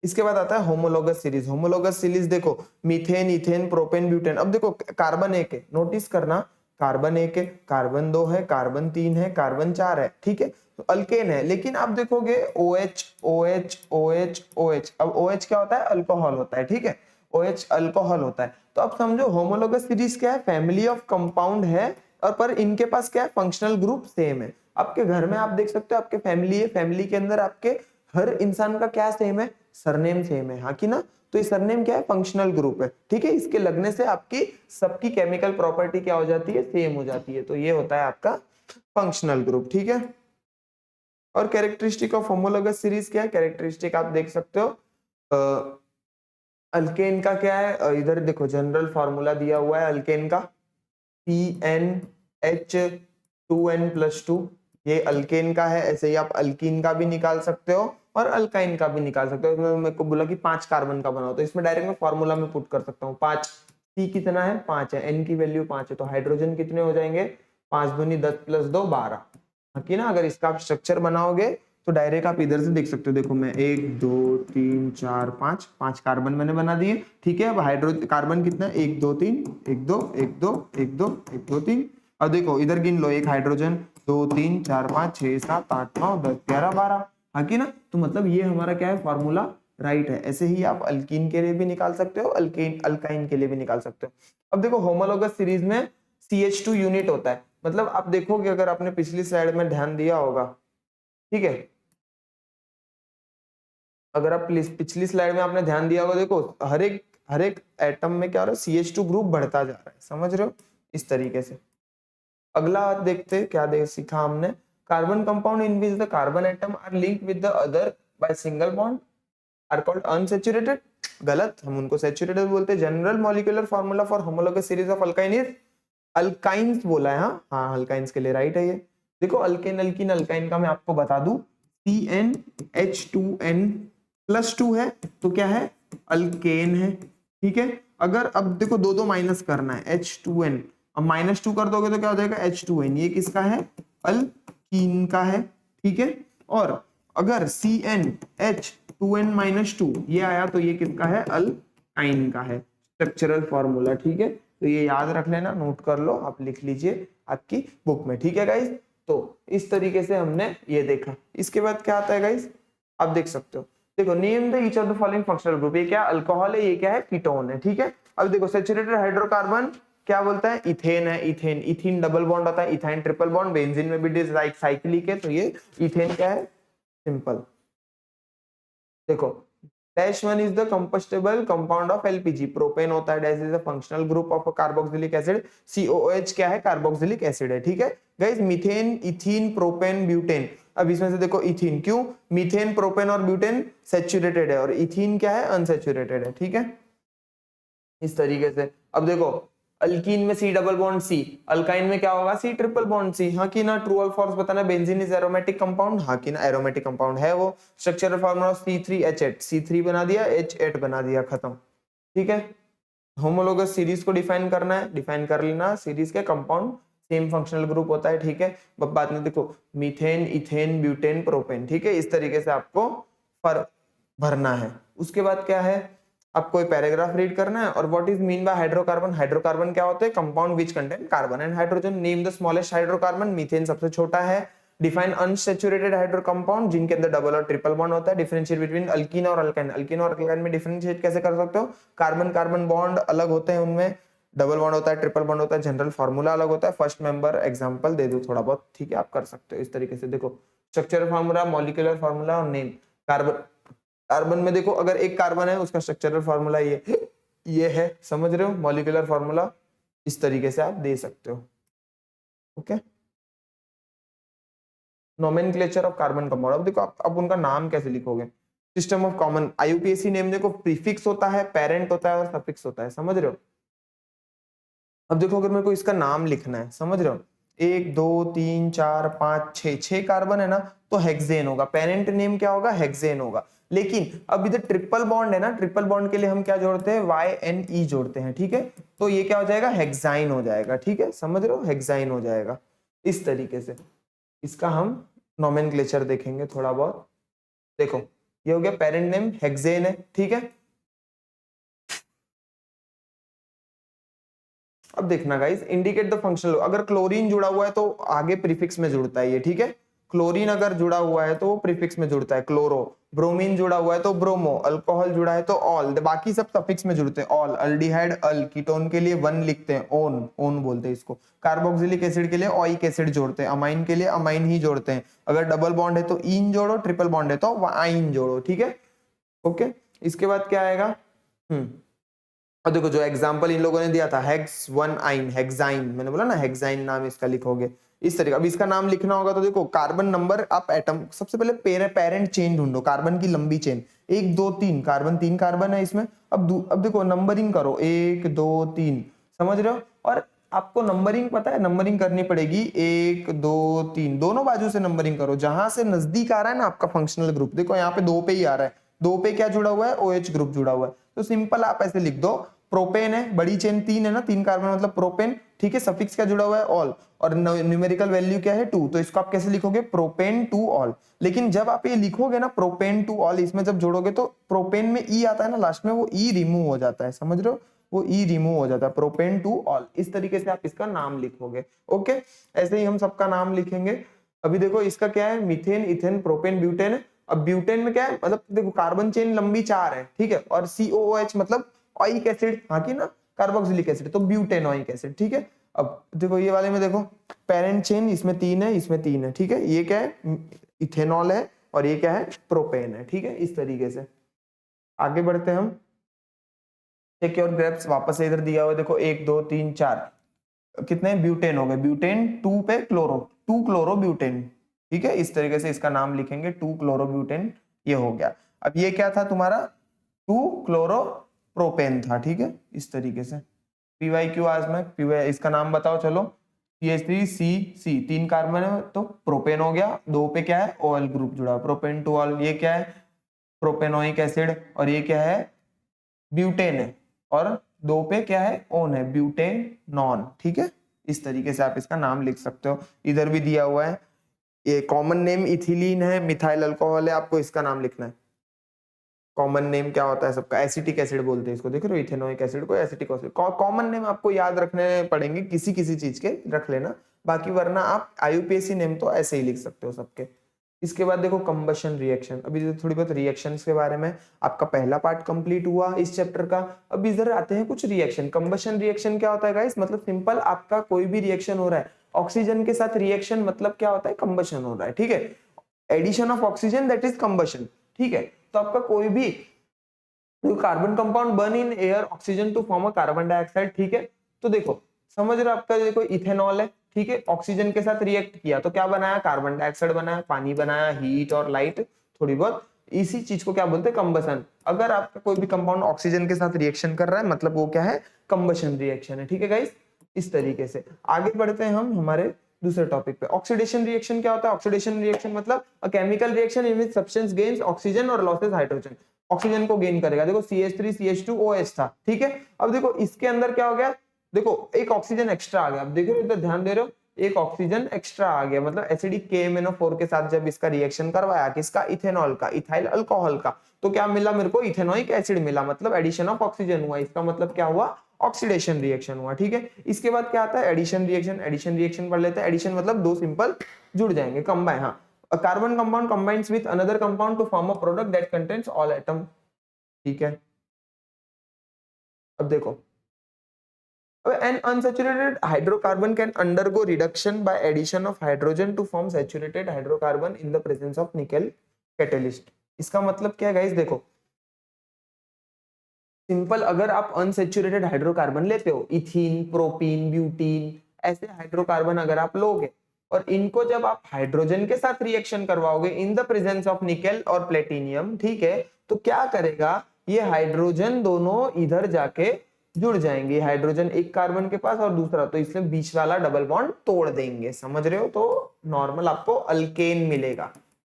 इसके बाद आता है होमोलोगस सीरीज। होमोलोगस सीरीज देखो, मीथेन, इथेन, प्रोपेन, ब्यूटेन। अब देखो कार्बन 1 है, नोटिस करना, कार्बन 1 है, कार्बन 2 है, कार्बन 3 है, कार्बन 4 है। ठीक है, तो अल्केन है, लेकिन आप देखोगे OH OH OH OH, अब OH क्या होता है, अल्कोहल होता है। ठीक है, OH अल्कोहल होता है। तो अब समझो होमोलोगस सीरीज क्या है, फैमिली ऑफ कंपाउंड है, और पर इनके पास क्या है, फंक्शनल ग्रुप सेम है। आपके घर में आप देख सकते हो, आपके फैमिली है, फैमिली के अंदर आपके हर इंसान का क्या सेम है, सरनेम सेम है, हाँ कि ना। तो ये सरनेम क्या है, फंक्शनल ग्रुप है। ठीक है, इसके लगने से आपकी सबकी केमिकल प्रॉपर्टी क्या हो जाती है, सेम हो जाती है। तो ये होता है आपका फंक्शनल ग्रुप। ठीक है, और कैरेक्टरिस्टिक ऑफ होमोलोगस सीरीज क्या है, कैरेक्टरिस्टिक आप देख सकते हो, अल्केन का क्या है, इधर देखो जनरल फार्मूला दिया हुआ है अल्केन का, CnH2n+2, ये अल्केन का है। ऐसे ही आप अल्कीन का भी निकाल सकते हो और अल्काइन का भी निकाल सकते हो। मेरे को बोला कि 5 कार्बन का बनाओ, तो इसमें डायरेक्ट मैं फार्मूला में पुट कर सकता हूँ। 5, C कितना है, 5 है, N की वैल्यू 5 है, तो हाइड्रोजन कितने हो जाएंगे, 5 दूनी 10 + 2 12, कि ना। अगर इसका आप स्ट्रक्चर बनाओगे तो डायरेक्ट आप इधर से देख सकते हो, देखो मैं 1 2 3 4 5 कार्बन मैंने बना दिए। ठीक है, अब हाइड्रोजन कार्बन कितना है, 1 2 3 1 2 1 2 1 2 1 2 3। अब देखो इधर गिन लो, एक हाइड्रोजन, 2 3 4 5 6 7 8 9 10 11 12, हाँ की ना। तो मतलब ये हमारा क्या है, फॉर्मूला राइट है। ऐसे ही आप अल्कीन के लिए भी निकाल सकते हो, अल्केन अल्काइन के लिए भी निकाल सकते हो। अब देखो होमोलोगस सीरीज में CH2 यूनिट होता है, मतलब आप देखोगे अगर आपने पिछली स्लाइड में ध्यान दिया होगा, ठीक है, अगर आप पिछली स्लाइड में आपने ध्यान दिया होगा, देखो हर एक एटम में क्या हो रहा है, CH2 ग्रुप बढ़ता जा रहा है, समझ रहे हो, इस तरीके से। अगला देखते हैं क्या सीखा हमने, carbon compound in which the carbon atom are linked with the other by single bond are called unsaturated. गलत, हम उनको सैचुरेटेड बोलते हैं। General molecular formula for homologous series of alkyne is, alkynes बोला है, हाँ अल्काइंस के लिए राइट है ये। देखो अल्केन अल्कीन अल्काइन का मैं आपको बता दूं, CnH2n+2 है तो क्या है, अल्केन है, ठीक है। अगर अब देखो दो दो माइनस करना है, H2n, अब -2 कर दोगे तो क्या हो जाएगा, H2n, ये किसका है, अल्कीन का है, ठीक है। और अगर CnH2n-2 ये आया तो ये किसका है, अल्काइन का है, स्ट्रक्चरल फॉर्मूला, ठीक है। तो ये याद रख लेना, नोट कर लो, आप लिख लीजिए आपकी बुक में, ठीक है गाइस। तो इस तरीके से हमने ये देखा। इसके बाद क्या आता है गाइस, आप देख सकते हो, देखो name the each of the following functional group, ये क्या अल्कोहल है, ये क्या है कीटोन है, ठीक है। अब देखो सैचुरेटेड हाइड्रोकार्बन क्या बोलता है, इथेन है, इथेन, इथीन डबल बॉन्ड होता है, इथाइन ट्रिपल बॉन्ड, बेंजीन में भी साइक्लिक है, तो ये इथेन क्या है, सिंपल। देखो dash one is the compostable compound of LPG, propane होता है, dash is the functional group of carboxylic acid, COOH क्या है, कार्बोक्सिलिक एसिड है, ठीक है guys. Methane, ethene, propane, butane, अब इसमें से देखो इथीन, क्यों, मीथेन प्रोपेन और ब्यूटेन सैचुरेटेड है और इथीन क्या है, अनसैचुरेटेड है, ठीक है, इस तरीके से। अब देखो अल्कीन में C double bond C, alkyne में क्या होगा, C ट्रिपल बॉन्ड C, हाँ की ना, ट्रू और फॉल्स बताना। बेंजीन इज एरोमेटिक कंपाउंड, हाँ की ना, एरोमेटिक कंपाउंड है वो। स्ट्रक्चरल फॉर्मूला C3H8, C3 बना दिया, H8 बना दिया, खत्म, ठीक है। होमोलोगस सीरीज को डिफाइन करना है, डिफाइन कर लेना, सीरीज के कंपाउंड सेम फंक्शनल ग्रुप होता है, ठीक है। बाद में देखो मीथेन, इथेन, ब्यूटेन, प्रोपेन, ठीक है, इस तरीके से आपको भरना है। उसके बाद क्या है, आपको एक पैराग्राफ रीड करना है। और what is mean by hydrocarbon, hydrocarbon क्या होते हैं, compound which contain carbon and hydrogen. Name the smallest hydrocarbon, methane सबसे छोटा है। डिफाइन अनसैचुरेटेड हाइड्रो कंपाउंड जिनके अंदर डबल और ट्रिपल बॉन्ड होता है। डिफरेंशिएट बिटवीन अल्कीन और अल्काइन, अल्कीन और अल्काइन में डिफरेंशिएट कैसे कर सकते हो, कार्बन कार्बन बॉन्ड अलग होते हैं, उनमें डबल बॉन्ड होता है, ट्रिपल बॉन्ड होता है, जनरल फार्मूला अलग होता है। फर्स्ट मेंबर एग्जांपल दे दो थोड़ा बहुत, ठीक है, आप कर सकते हो इस तरीके से। देखो स्ट्रक्चरल फार्मूला, मॉलिक्यूलर फार्मूला और नेम। कार्बन, कार्बन में देखो अगर एक कार्बन है उसका स्ट्रक्चरल फार्मूला ये है, समझ रहे हो, मॉलिक्यूलर फार्मूला इस तरीके से आप दे सकते हो, okay. Nomenclature of carbon compound, अब देखो आप उनका नाम कैसे लिखोगे। System of common, IUPAC name देखो प्रीफिक्स होता है, पेरेंट होता है और सफिक्स होता है, समझ रहे हो। अब देखो अगर मेरे को इसका नाम लिखना है, समझ रहे हो, 1 2 3 4 5 6 कार्बन है ना, तो हेक्सेन होगा, पेरेंट नेम क्या होगा, हेक्सेन होगा। लेकिन अब इधर ट्रिपल बॉन्ड है ना, ट्रिपल बॉन्ड के लिए हम क्या जोड़ते हैं, YNE जोड़ते हैं, ठीक है, तो ये क्या हो जाएगा, हेक्साइन हो जाएगा, ठीक है, समझ रहे हो, हेक्साइन हो जाएगा इस तरीके से। इसका हम नोमेनक्लेचर देखेंगे थोड़ा बहुत। देखो ये हो गया, पेरेंट नेम हेक्सेन है, ठीक है। अब देखना गाइस, इंडिकेट द फंक्शनल, अगर क्लोरीन जुड़ा हुआ है तो आगे प्रीफिक्स में जुड़ता है ये, ठीक है। क्लोरीन अगर जुड़ा हुआ है तो प्रीफिक्स में जुड़ता है, क्लोरो। ब्रोमीन जुड़ा हुआ है तो ब्रोमो, अल्कोहल जुड़ा है तो ऑल, बाकी सब सफिक्स में जुड़ते हैं, ऑल। अल्डिहाइड अल, कीटोन के लिए 1 लिखते हैं, ओन, ओन बोलते हैं इसको। कार्बोक्सिलिक एसिड के लिए ओइक एसिड जोड़ते हैं, अमाइन के लिए अमाइन ही जोड़ते हैं। अगर डबल बॉन्ड है तो इन जोड़ो, ट्रिपल बॉन्ड है तो आइन जोड़ो, ठीक है, ओके। इसके बाद क्या आएगा, और देखो जो एग्जांपल इन लोगों ने दिया था, हेक्स 1 आइन, हेक्साइन, मैंने बोला ना हेक्साइन नाम इसका लिखोगे इस तरीके। अब इसका नाम लिखना होगा तो देखो कार्बन नंबर, आप एटम, सबसे पहले पेरेंट चेन ढूंढो, कार्बन की लंबी चेन, 1 2 3 कार्बन, 3 कार्बन है इसमें। अब देखो नंबरिंग करो, 1 2 3, समझ रहे हो। और आपको नंबरिंग पता है, नंबरिंग करनी पड़ेगी, 1 2 3 दोनों बाजू से नंबरिंग करो, जहां से नजदीक आ रहा है ना आपका फंक्शनल ग्रुप। देखो यहाँ पे 2 पे ही आ रहा है, 2 पे क्या जुड़ा हुआ है, OH ग्रुप जुड़ा हुआ है, तो सिंपल आप ऐसे लिख दो, प्रोपेन है, बड़ी चेन 3 है ना, 3 कार्बन मतलब प्रोपेन, ठीक है। सफिक्स क्या जुड़ा हुआ है, ऑल, और न्यूमेरिकल वैल्यू क्या है 2, तो इसको आप कैसे लिखोगे, प्रोपेन टू ऑल। लेकिन जब आप ये लिखोगे ना प्रोपेन टू ऑल, इसमें जब जोड़ोगे तो प्रोपेन में ई आता है ना लास्ट में, वो ई रिमूव हो जाता है, समझ रहे हो, वो ई रिमूव हो जाता है, प्रोपेन टू ऑल, इस तरीके से आप इसका नाम लिखोगे। ओके, ऐसे ही हम सबका नाम लिखेंगे। अभी देखो इसका क्या है, मीथेन, इथेन, प्रोपेन, ब्यूटेन है। अब ब्यूटेन में क्या है, मतलब देखो कार्बन चेन लंबी 4 है, ठीक है, और COOH मतलब ऑइक एसिड, हाँ की ना, कार्बोक्सिलिक एसिड, तो ब्यूटेनोइक एसिड, ठीक है। अब देखो ये वाले में देखो पेरेंट चेन, इसमें 3 है, इसमें 3 है, ठीक है, ये क्या है, इथेनॉल है, और ये क्या है, प्रोपेन है, ठीक है। इस तरीके से आगे बढ़ते हैं हम। चेक योर ग्रेप्स, वापस से इधर दिया हुआ देखो 1 2 3 4, कितने ब्यूटेन हो गए, ब्यूटेन 2 पे क्लोरो, 2 क्लोरो ब्यूटेन, ठीक है। इस तरीके से इसका नाम लिखेंगे, 2 क्लोरो ब्यूटेन, ये हो गया। अब ये क्या था तुम्हारा, 2 क्लोरो प्रोपेन था, ठीक है, इस तरीके से। PYQ आज में PY इसका नाम बताओ, चलो। CH3C, 3 कार्बन है तो प्रोपेन हो गया, 2 पे क्या है, OL ग्रुप जुड़ा, प्रोपेन टू ऑल, ये क्या है, प्रोपेनोइक एसिड, और ये क्या है, ब्यूटेन है, और 2 पे क्या है, ओन है, ब्यूटेन नॉन, ठीक है। इस तरीके से आप इसका नाम लिख सकते हो। इधर भी दिया हुआ है, ये कॉमन नेम इथिलीन है, मिथाइल अल्कोहल है, आपको इसका नाम लिखना है। कॉमन नेम क्या होता है सबका, एसिटिक एसिड बोलते हैं इसको, देख रहे हो, इथेनोइक एसिड को एसिटिक एसिड। कॉमन नेम आपको याद रखने पड़ेंगे, किसी किसी चीज के रख लेना, बाकी वरना आप IUPAC नेम तो ऐसे ही लिख सकते हो सबके। इसके बाद देखो कंबशन रिएक्शन, अभी थोड़ी बहुत रिएक्शंस के बारे में, आपका पहला पार्ट कंप्लीट हुआ इस चैप्टर का। अब इधर आते हैं कुछ रिएक्शन। कंबशन रिएक्शन क्या होता है गाइस, मतलब सिंपल, आपका कोई भी रिएक्शन हो रहा है ऑक्सीजन के साथ, रिएक्शन मतलब क्या होता है, कंबशन हो रहा है, ठीक है। Addition of oxygen that is combustion, ठीक है। तो आपका कोई भी carbon compound burn in air oxygen to form a carbon dioxide, ठीक है। तो देखो समझ रहे हो, आपका देखो इथेनॉल है, ठीक है, ऑक्सीजन के साथ रिएक्ट किया तो क्या बनाया, कार्बन डाइऑक्साइड बनाया, पानी बनाया, हीट और लाइट थोड़ी बहुत, इसी चीज को क्या बोलते हैं, कंबशन। अगर आपका कोई भी कंपाउंड ऑक्सीजन के साथ रिएक्शन कर रहा है मतलब वो क्या है, कंबशन रिएक्शन है, ठीक है गाइस। इस तरीके से आगे बढ़ते हैं हम हमारे दूसरे टॉपिक पे। ऑक्सीडेशन रिएक्शन क्या होता है, ऑक्सीडेशन रिएक्शन मतलब a chemical reaction in which substance gains oxygen और लॉसेस हाइड्रोजन, ऑक्सीजन को गेन करेगा। देखो CH3 CH2OH था, ठीक है। अब देखो इसके अंदर क्या हो गया, देखो एक ऑक्सीजन एक्स्ट्रा आ गया। अब देखो इधर ध्यान दे रहे हो, एक ऑक्सीजन एक्स्ट्रा आ गया, मतलब एसिडिक KMnO4 के साथ जब इसका रिएक्शन करवाया, किसका, इथेनॉल का, इथाइल अल्कोहल का, तो क्या मिला मेरे को, इथेनोइक एसिड मिला, मतलब एडिशन ऑफ ऑक्सीजन हुआ, इसका मतलब क्या हुआ, ऑक्सीडेशन रिएक्शन हुआ, ठीक है। इसके बाद क्या आता है, एडिशन रिएक्शन। एडिशन रिएक्शन पढ़ लेते हैं। एडिशन मतलब दो सिंपल जुड़ जाएंगे, कंबाइन, हाँ। A carbon compound combines with another compound to form a product that contains all atom, ठीक है। अब देखो, an unsaturated hydrocarbon can undergo reduction by addition of hydrogen to form saturated hydrocarbon in the presence of nickel catalyst। इसका मतलब क्या है guys, देखो simple, अगर आप अनसेचुरेटेड हाइड्रोकार्बन लेते हो, इथीन, प्रोपीन, ब्यूटीन, ऐसे हाइड्रोकार्बन अगर आप लोगे और इनको जब आप हाइड्रोजन के साथ रिएक्शन करवाओगे in the presence of nickel और प्लेटिनियम, ठीक है, तो क्या करेगा, ये हाइड्रोजन दोनों इधर जाके जुड़ जाएंगे, हाइड्रोजन एक कार्बन के पास और दूसरा, तो इसमें बीच वाला डबल बॉन्ड तोड़ देंगे, समझ रहे हो। तो नॉर्मल आपको अल्केन मिलेगा,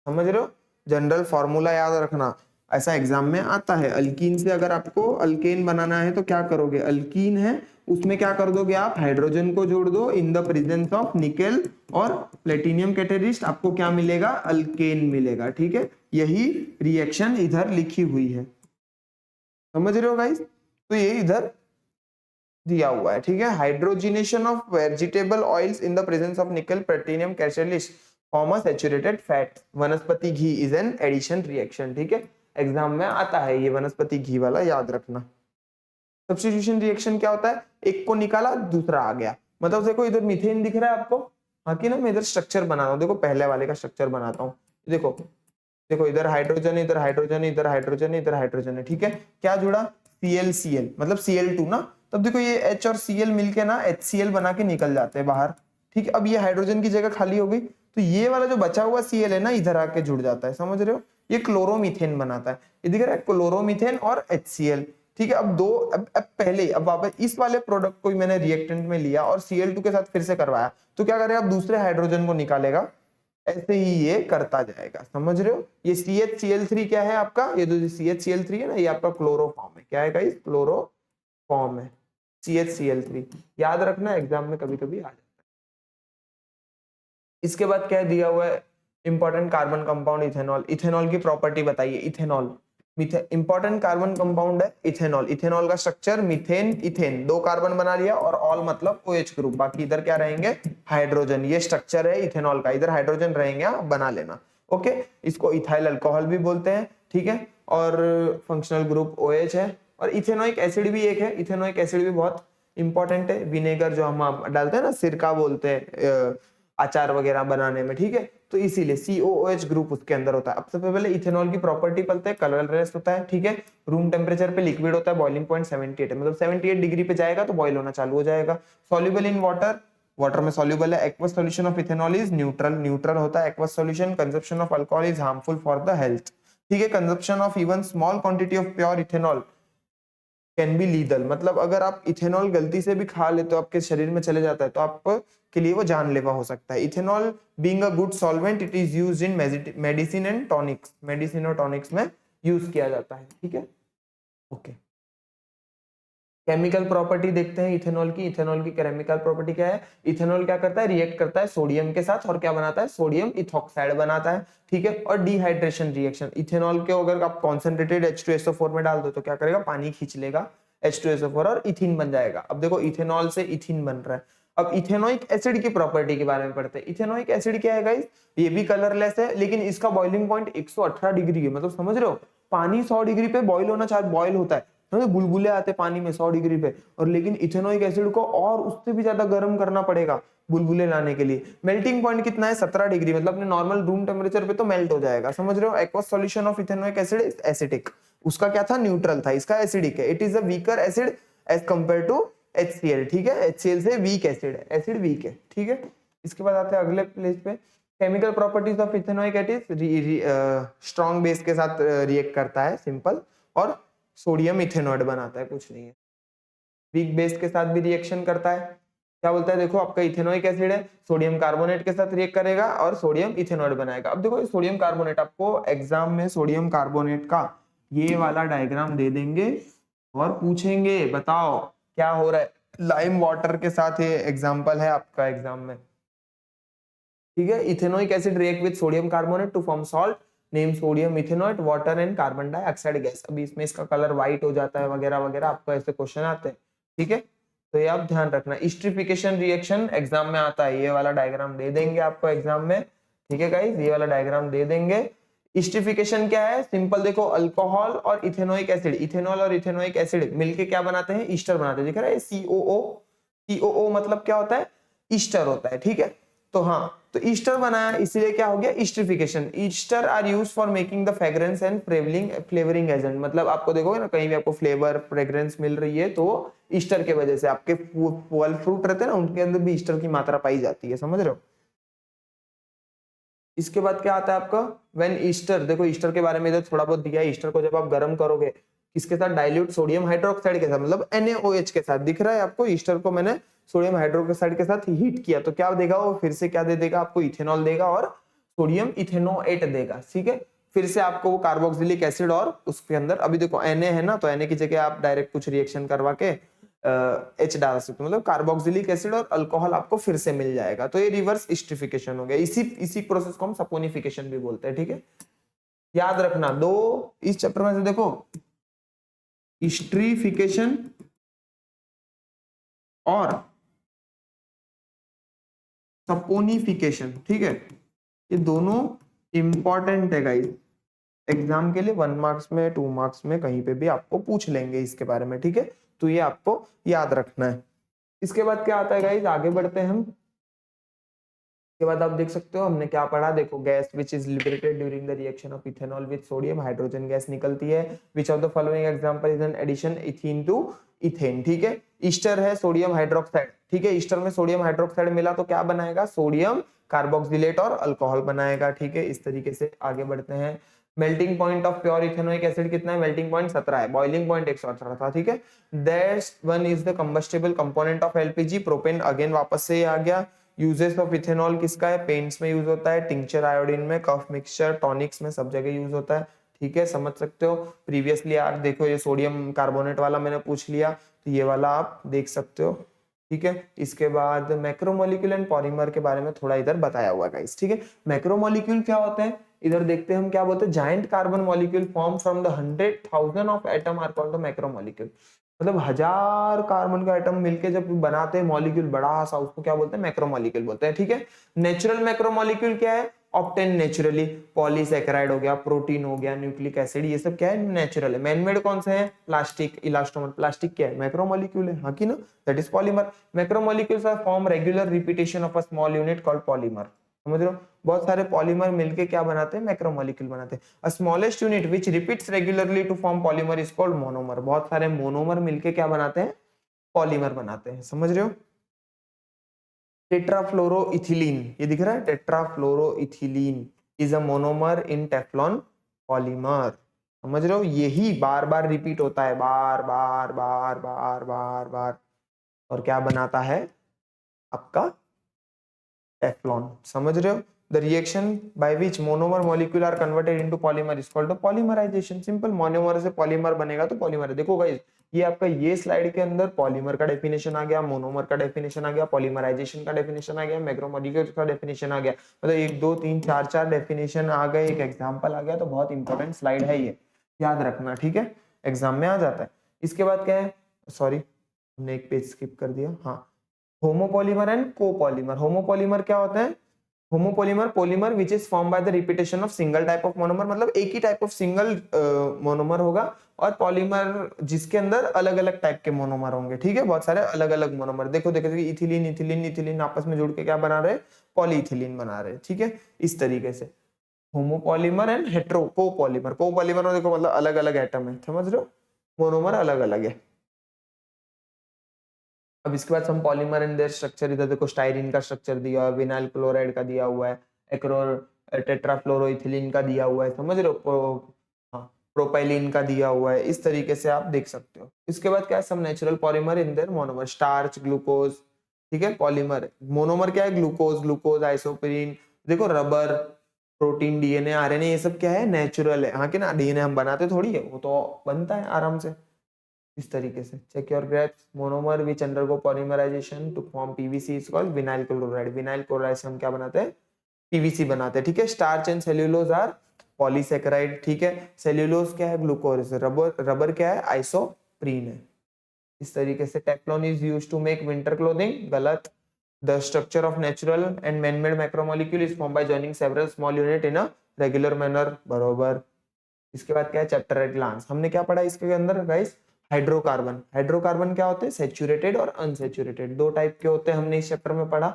समझ रहे हो। जनरल फॉर्मूला याद रखना, ऐसा एग्जाम में आता है। अल्कीन से अगर आपको अल्केन बनाना है तो क्या करोगे, अल्कीन है उसमें क्या कर दोगे आप, हाइड्रोजन को जोड़ दो in the presence of nickel और प्लेटिनियम कैटेलिस्ट, आपको क्या मिलेगा, अल्केन मिलेगा, ठीक है। यही रिएक्शन इधर लिखी हुई है, समझ रहे हो गाइस। तो ये इधर दिया हुआ है, ठीक है। Hydrogenation of vegetable oils in the presence of nickel platinum catalyst form a saturated fat, वनस्पति घी इज एन एडिशन रिएक्शन, ठीक है। एग्जाम में आता है ये वनस्पति घी वाला, याद रखना। सब्स्टिट्यूशन रिएक्शन क्या होता है, एक को निकाला दूसरा आ गया, मतलब देखो इधर मीथेन दिख रहा है आपको, हाँ की ना, मैं इधर स्ट्रक्चर बना रहा हूँ, देखो पहले वाले का स्ट्रक्चर बनाता हूँ, देखो देखो इधर हाइड्रोजन, इधर हाइड्रोजन, इधर हाइड्रोजन, इधर हाइड्रोजन है, ठीक है। क्या जुड़ा, Cl मतलब Cl2 ना, तब देखो ये H और Cl मिलके ना HCl बना के निकल जाते हैं बाहर, ठीक है। अब ये हाइड्रोजन की जगह खाली हो गई, तो ये वाला जो बचा हुआ Cl है ना, इधर आके जुड़ जाता है, समझ रहे हो। ये क्लोरोमीथेन बनाता है, ये दिख रहा है, क्लोरोमीथेन और HCl, ठीक है। अब दो, अब पहले, अब वापस इस वाले प्रोडक्ट को मैंने रिएक्टेंट में लिया और Cl2 के साथ फिर से करवाया, तो क्या करेगा, अब दूसरे हाइड्रोजन को निकालेगा, ऐसे ही ये करता जाएगा, समझ रहे हो। ये CHCl3 क्या है आपका, ये जो CHCl3 है ना, ये आपका क्लोरोफॉर्म है, क्या है गाइस, क्लोरोफॉर्म है CHCl3, याद रखना, एग्जाम में कभी कभी आ जाता है। इसके बाद क्या दिया हुआ है, important carbon compound ethanol. Ethanol की प्रॉपर्टी बताइए, इथेनॉल इंपॉर्टेंट कार्बन कंपाउंड है इथेनॉल। इथेनॉल का स्ट्रक्चर मीथेन इथेन, 2 कार्बन बना लिया और ऑल मतलब OH ग्रुप, बाकी इधर क्या रहेंगे हाइड्रोजन। ये स्ट्रक्चर है इथेनॉल का, इधर हाइड्रोजन रहेंगे, आप बना लेना। ओके, इसको इथाइल अल्कोहल भी बोलते हैं, ठीक है। और फंक्शनल ग्रुप OH है। और इथेनोइक एसिड भी एक है, इथेनोइक एसिड भी बहुत इंपॉर्टेंट है। विनेगर जो हम डालते हैं ना, सिरका बोलते हैं अचार वगैरह बनाने में, ठीक है। तो इसीलिए COOH ग्रुप उसके अंदर होता है। अब सबसे पहले इथेनॉल की प्रॉपर्टी पढ़ते हैं। कलरलेस होता है, ठीक है। रूम टेम्परेचर पे लिक्विड होता है, बॉइलिंग पॉइंट 78 है, मतलब 78 डिग्री पे जाएगा तो बॉइल होना चालू हो जाएगा। सॉल्युबल इन वाटर, वाटर में सॉल्युबल है। Aqueous solution of ethanol is neutral, neutral होता है aqueous solution. Consumption of alcohol is harmful for the health, ठीक है। Consumption of even small quantity of pure ethanol can be legal, मतलब अगर आप ethanol गलती से भी खा लेते हो, आपके शरीर में चले जाता है, तो आप के लिए वो जानलेवा हो सकता है। Ethanol being a good solvent, it is used in medicine and tonics, medicine और टॉनिक्स में यूज किया जाता है, ठीक है। ओके, केमिकल प्रॉपर्टी देखते हैं इथेनॉल की। इथेनॉल की केमिकल प्रॉपर्टी क्या है? इथेनॉल क्या करता है, रिएक्ट करता है सोडियम के साथ और क्या बनाता है, सोडियम इथॉक्साइड बनाता है, ठीक है। और डिहाइड्रेशन रिएक्शन, इथेनॉल के अगर आप कॉन्सेंट्रेटेड H2SO4 में डाल दो तो क्या करेगा, पानी खींच लेगा H2SO4 और इथिन बन जाएगा। अब देखो इथेनॉल से इथिन बन रहा है। अब इथेनोइक एसिड की प्रॉपर्टी के बारे में पढ़ते हैं। इथेनोइक एसिड क्या है गाइस, ये भी कलरलेस है, लेकिन इसका बॉइलिंग पॉइंट 118 डिग्री है, मतलब समझ रहे हो, पानी 100 डिग्री पे बॉइल होना चाहिए, बॉइल होता है, बुलबुले आते पानी में 100 डिग्री पे, और लेकिन इथेनोइक एसिड को और उससे भी ज्यादा गर्म करना पड़ेगा बुलबुले लाने के लिए। मेल्टिंग पॉइंट कितना है, 17 डिग्री, मतलब अपने नॉर्मल रूम टेम्परेचर पे तो मेल्ट हो जाएगा, समझ रहे हो। Aqueous solution of ethanoic acid is acidic, उसका क्या था, न्यूट्रल था, इसका एसिडिक है। It is a weaker acid as compare to HCl, ठीक है। HCl से वीक एसिड है, एसिड वीक है, ठीक है। इसके बाद आते हैं अगले प्लेस पे, chemical properties of ethanoic acid, strong base के साथ रिएक्ट करता है, सिंपल, और सोडियम इथेनॉइड बनाता है, कुछ नहीं है। वीक बेस के साथ भी रिएक्शन करता है, क्या बोलता है, देखो आपका इथेनोइक एसिड है, सोडियम कार्बोनेट के साथ रिएक्ट करेगा और सोडियम इथेनॉइड बनाएगा। अब देखो सोडियम कार्बोनेट, आपको एग्जाम में सोडियम कार्बोनेट का ये वाला डायग्राम दे देंगे और पूछेंगे बताओ क्या हो रहा है, लाइम वाटर के साथ, ये एग्जांपल है आपका एग्जाम में, ठीक है। Ethanoic acid react with sodium carbonate to form salt, name sodium ethanoate, water and carbon dioxide gas. अभी इसमें इसका कलर व्हाइट हो जाता है वगैरह वगैरह, आपको ऐसे क्वेश्चन आते हैं, ठीक है। तो ये आप ध्यान रखना। स्ट्रीफिकेशन रिएक्शन एग्जाम में आता है, ये वाला डायग्राम दे देंगे आपको एग्जाम में, ठीक है गाइस, ये वाला डायग्राम दे देंगे। स्ट्रीफिकेशन क्या है, सिंपल देखो, अल्कोहल और इथेनोइक एसिड, इथेनॉल और इथेनोइक एसिड मिलके क्या बनाते हैं, ईस्टर बनाते हैं, दिख रहा है COO, COO मतलब क्या होता है, ईस्टर होता है, ठीक है। तो हाँ, तो ईस्टर बनाया, इसलिए क्या हो गया, esterification. Ester are used for making the fragrance and flavouring agent, मतलब आपको देखोगे ना कहीं भी आपको फ्लेवर फ्रेग्रेंस मिल रही है तो ईस्टर के वजह से, आपके फल फ्रूट रहते हैं ना उनके अंदर भी ईस्टर की मात्रा पाई जाती है, समझ रहे हो। इसके बाद क्या आता है आपका, व्हेन ईस्टर, देखो ईस्टर के बारे में इधर थोड़ा बहुत दिया है। ईस्टर को जब आप गर्म करोगे, किसके साथ, डाइल्यूट सोडियम हाइड्रोक्साइड के साथ, मतलब NaOH के साथ, दिख रहा है आपको, ईस्टर को मैंने सोडियम हाइड्रोक्साइड के साथ हीट किया तो क्या देगा वो, फिर से क्या दे देगा आपको, इथेनॉल देगा और सोडियम इथेनोएट देगा, ठीक है। फिर से आपको वो कार्बोक्सिलिक एसिड और उसके अंदर, अभी देखो Na है ना, तो Na की जगह आप डायरेक्ट कुछ रिएक्शन करवा के H डाल सकते हो, मतलब कार्बोक्सिलिक एसिड और अल्कोहल आपको फिर से मिल जाएगा। तो ये रिवर्स स्ट्रीफिकेशन हो गया। इसी प्रोसेस को हम सपोनिफिकेशन भी बोलते हैं, ठीक है। याद रखना दो इस चैप्टर में से, देखो स्ट्रीफिकेशन और सपोनिफिकेशन, ठीक है, ये दोनों इंपॉर्टेंट है गाइस, एग्जाम के लिए 1 मार्क्स में 2 मार्क्स में कहीं पे भी आपको पूछ लेंगे इसके बारे में, ठीक है। तो ये आपको याद रखना है। इसके बाद क्या आता है गाइस, आगे बढ़ते हैं हम। के बाद आप देख सकते हो हमने क्या पढ़ा, देखो gas which is liberated during the reaction of ethanol with sodium, hydrogen gas निकलती है। Which of the following example is an addition ethene to ethane, ठीक है। ईस्टर है सोडियम हाइड्रोक्साइड, ठीक है, ईस्टर में सोडियम हाइड्रोक्साइड मिला तो क्या बनाएगा, सोडियम कार्बोक्सिलेट और अल्कोहल बनाएगा, ठीक है। इस तरीके से आगे बढ़ते हैं। Melting point of pure ethanoic acid कितना है, मेल्टिंग पॉइंट 17 है, बॉइलिंग पॉइंट 118 था, ठीक है। That one is the combustible component of LPG, propane, again वापस से आ गया। यूजेस ऑफ इथेनॉल किसका है, पेंट्स में यूज होता है, टिंचर आयोडीन में, कफ मिक्सचर, टॉनिक्स में, सब जगह यूज होता है, ठीक है, समझ सकते हो। प्रीवियसली आप देखो ये सोडियम कार्बोनेट वाला मैंने पूछ लिया, तो ये वाला आप देख सकते हो, ठीक है। इसके बाद मैक्रोमोलिक्यूल एंड पॉलीमर के बारे में थोड़ा इधर बताया हुआ है गाइस, ठीक है। मैक्रोमोलिक्यूल क्या होते हैं, इधर देखते हैं हम क्या बोलते हैं, giant carbon molecule form from the 100,000 of atom are called the macromolecule. मतलब 1000 कार्बन का एटम मिलके जब बनाते हैं मॉलिक्यूल बड़ा सा, उसको क्या बोलते हैं, मैक्रोमोलिक्यूल बोलते हैं। ठीक है, नेचुरल मैक्रोमोलिक्यूल क्या है, ऑब्टेन नेचुरली, पॉलीसैकेराइड हो गया, प्रोटीन हो गया, न्यूक्लिक एसिड, ये सब क्या है, नेचुरल है। मैनमेड कौन से हैं, प्लास्टिक, इलास्टोमर, प्लास्टिक क्या है, मैक्रोमोलिक्यूल है, हाँ की ना, that is polymer. Macromolecules are form regular repetition of a small unit called polymer. समझ रहे हो, बहुत सारे पॉलीमर मिलके क्या बनाते हैं, मैक्रोमोलिक्यूल बनाते हैं। A smallest unit which repeats regularly to form polymer is called monomer. बहुत सारे मोनोमर मिलके क्या बनाते हैं, पॉलीमर बनाते हैं। समझ रहे हो, टेट्राफ्लोरोइथिलीन, ये दिख रहा है, tetrafluoroethylene is a monomer in Teflon polymer. समझ रहे हो, यही बार बार रिपीट होता है, बार बार बार बार बार बार, और क्या बनाता है आपका टेफ्लॉन। समझ रहे हो, the reaction by which monomer molecule are converted into polymer is called polymerization. Simple, monomer से पॉलीमर बनेगा तो पॉलीमर है। देखो गाइस, ये आपका ये स्लाइड के अंदर पॉलीमर का डेफिनेशन आ गया, मोनोमर का डेफिनेशन आ गया, पॉलीमराइजेशन का डेफिनेशन आ गया, मैक्रोमोलिक्यूल्स का डेफिनेशन आ गया। मतलब 1 2 3 4 4 डेफिनेशन आ गए, एक एग्जांपल आ गया, तो बहुत इंपॉर्टेंट स्लाइड है ये, याद रखना। ठीक है, एग्जाम में आ जाता है। इसके बाद क्या है, सॉरी हमने एक पेज स्किप कर दिया, हाँ, होमोपॉलीमर एंड कोपॉलीमर। होमोपॉलीमर क्या होता है, homopolymer polymer which is form by the repetition of single type of monomer, मतलब एक ही टाइप ऑफ सिंगल मोनोमर होगा, और पॉलीमर जिसके अंदर अलग अलग टाइप के मोनोमर होंगे। ठीक है, बहुत सारे अलग अलग मोनोमर, देखो देखो इथिलीन इथिलीन इथिलीन आपस में जुड़ के क्या बना रहे, पॉलीइथिलीन बना रहे। ठीक है, इस तरीके से homopolymer and hetero copolymer. Copolymer में देखो मतलब अलग अलग एटम है, समझ रहे हो, मोनोमर अलग अलग है। अब इसके बाद हम पॉलीमर एंड देयर स्ट्रक्चर, इधर देखो स्टाइरिन का स्ट्रक्चर दिया हुआ है, विनाइल क्लोराइड का दिया हुआ है, एक्रोर टेट्राफ्लोरोइथिलीन का दिया हुआ है, समझ रहे हो, हाँ, प्रोपाइलिन का दिया हुआ है। इस तरीके से आप देख सकते हो। इसके बाद क्या है, some natural polymer in their monomer, starch, glucose. ठीक है, पॉलीमर, मोनोमर क्या है, ग्लूकोज, ग्लूकोज, आइसोप्रीन, देखो रबर, प्रोटीन, डीएनए, आरएनए, ये सब क्या है, नेचुरल है, हाँ कि ना, डीएनए हम बनाते थोड़ी है, वो तो बनता है आराम से। इस तरीके से check your grapes, monomer which undergo polymerization to form PVC is called vinyl chloride. Vinyl chloride से हम क्या बनाते हैं, पीवीसी बनाते हैं। ठीक है, starch and cellulose are polysaccharide. ठीक है, सेल्यूलोज क्या है, ग्लूकोज, रबर रबर क्या है, आइसोप्रीन है। इस तरीके से Teflon is used to make winter clothing, गलत। The structure of natural and man-made macromolecule is form by joining several small unit in a regular manner, बरोबर। इसके बाद क्या है, चैप्टर एट ग्लांस, हमने क्या पढ़ा इसके अंदर गाइस, हाइड्रोकार्बन। हाइड्रोकार्बन क्या होते हैं, सैचुरेटेड और अनसैचुरेटेड, दो टाइप के होते हैं, हमने इस चैप्टर में पढ़ा।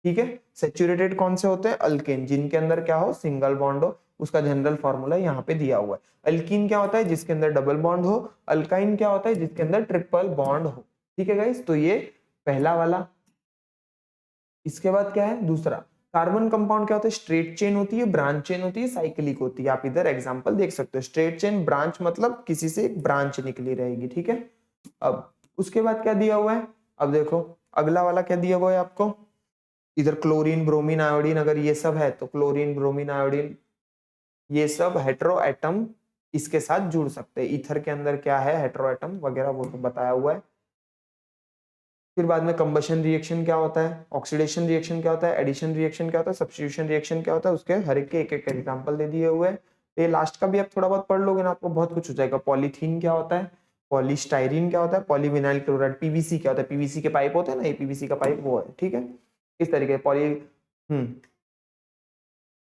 ठीक है, सैचुरेटेड कौन से होते हैं, अल्केन, जिनके अंदर क्या हो, सिंगल बॉन्ड हो, उसका जनरल फॉर्मूला यहाँ पे दिया हुआ है। अल्कीन क्या होता है, जिसके अंदर डबल बॉन्ड हो। अल्काइन क्या होता है, जिसके अंदर ट्रिपल बॉन्ड हो। ठीक है गाइस, तो ये पहला वाला। इसके बाद क्या है, दूसरा, कार्बन कंपाउंड क्या होता है, स्ट्रेट चेन होती है, ब्रांच चेन होती है, साइक्लिक होती है। आप इधर एग्जांपल देख सकते हो, स्ट्रेट चेन, ब्रांच मतलब किसी से एक ब्रांच निकली रहेगी। ठीक है, अब उसके बाद क्या दिया हुआ है, अब देखो अगला वाला क्या दिया हुआ है आपको, इधर क्लोरीन, ब्रोमीन, आयोडीन, अगर ये सब है तो क्लोरीन, ब्रोमीन, आयोडीन, ये सब हेटेरो एटम इसके साथ जुड़ सकते हैं। ईथर के अंदर क्या है, हेटेरो एटम वगैरह, वो तो बताया हुआ है। फिर बाद में कंबशन रिएक्शन क्या होता है, ऑक्सीडेशन रिएक्शन क्या होता है, एडिशन रिएक्शन क्या होता है, सब्स्टिट्यूशन रिएक्शन क्या होता है, उसके हर एक के एक एक एग्जांपल दे दिए हुए हैं। ये लास्ट का भी आप थोड़ा बहुत पढ़ लोगे ना, आपको बहुत कुछ हो जाएगा। पॉलीथीन क्या होता है, पॉलीस्टाइरीन क्या होता है, पॉलीविनाइल क्लोराइड, पीवीसी क्या होता है, पीवीसी के पाइप होते हैं ना, ये पीवीसी का पाइप वो है। ठीक है, इस तरीके पॉली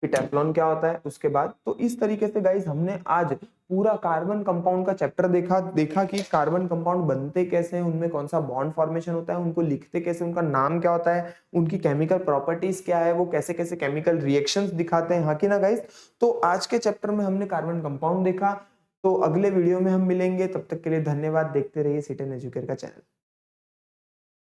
फिर टेफ्लॉन क्या होता है उसके बाद। तो इस तरीके से गाइस हमने आज पूरा कार्बन कंपाउंड का चैप्टर देखा कि कार्बन कंपाउंड बनते कैसे हैं, उनमें कौन सा बॉन्ड फॉर्मेशन होता है, उनको लिखते कैसे, उनका नाम क्या होता है, उनकी केमिकल प्रॉपर्टीज क्या है, वो कैसे कैसे केमिकल रिएक्शंस दिखाते हैं, हाँ कि ना गाइस। तो आज के चैप्टर में हमने कार्बन कंपाउंड देखा। तो अगले वीडियो में हम मिलेंगे, तब तक के लिए धन्यवाद। देखते रहिए सिट एंड एजुकेट का चैनल।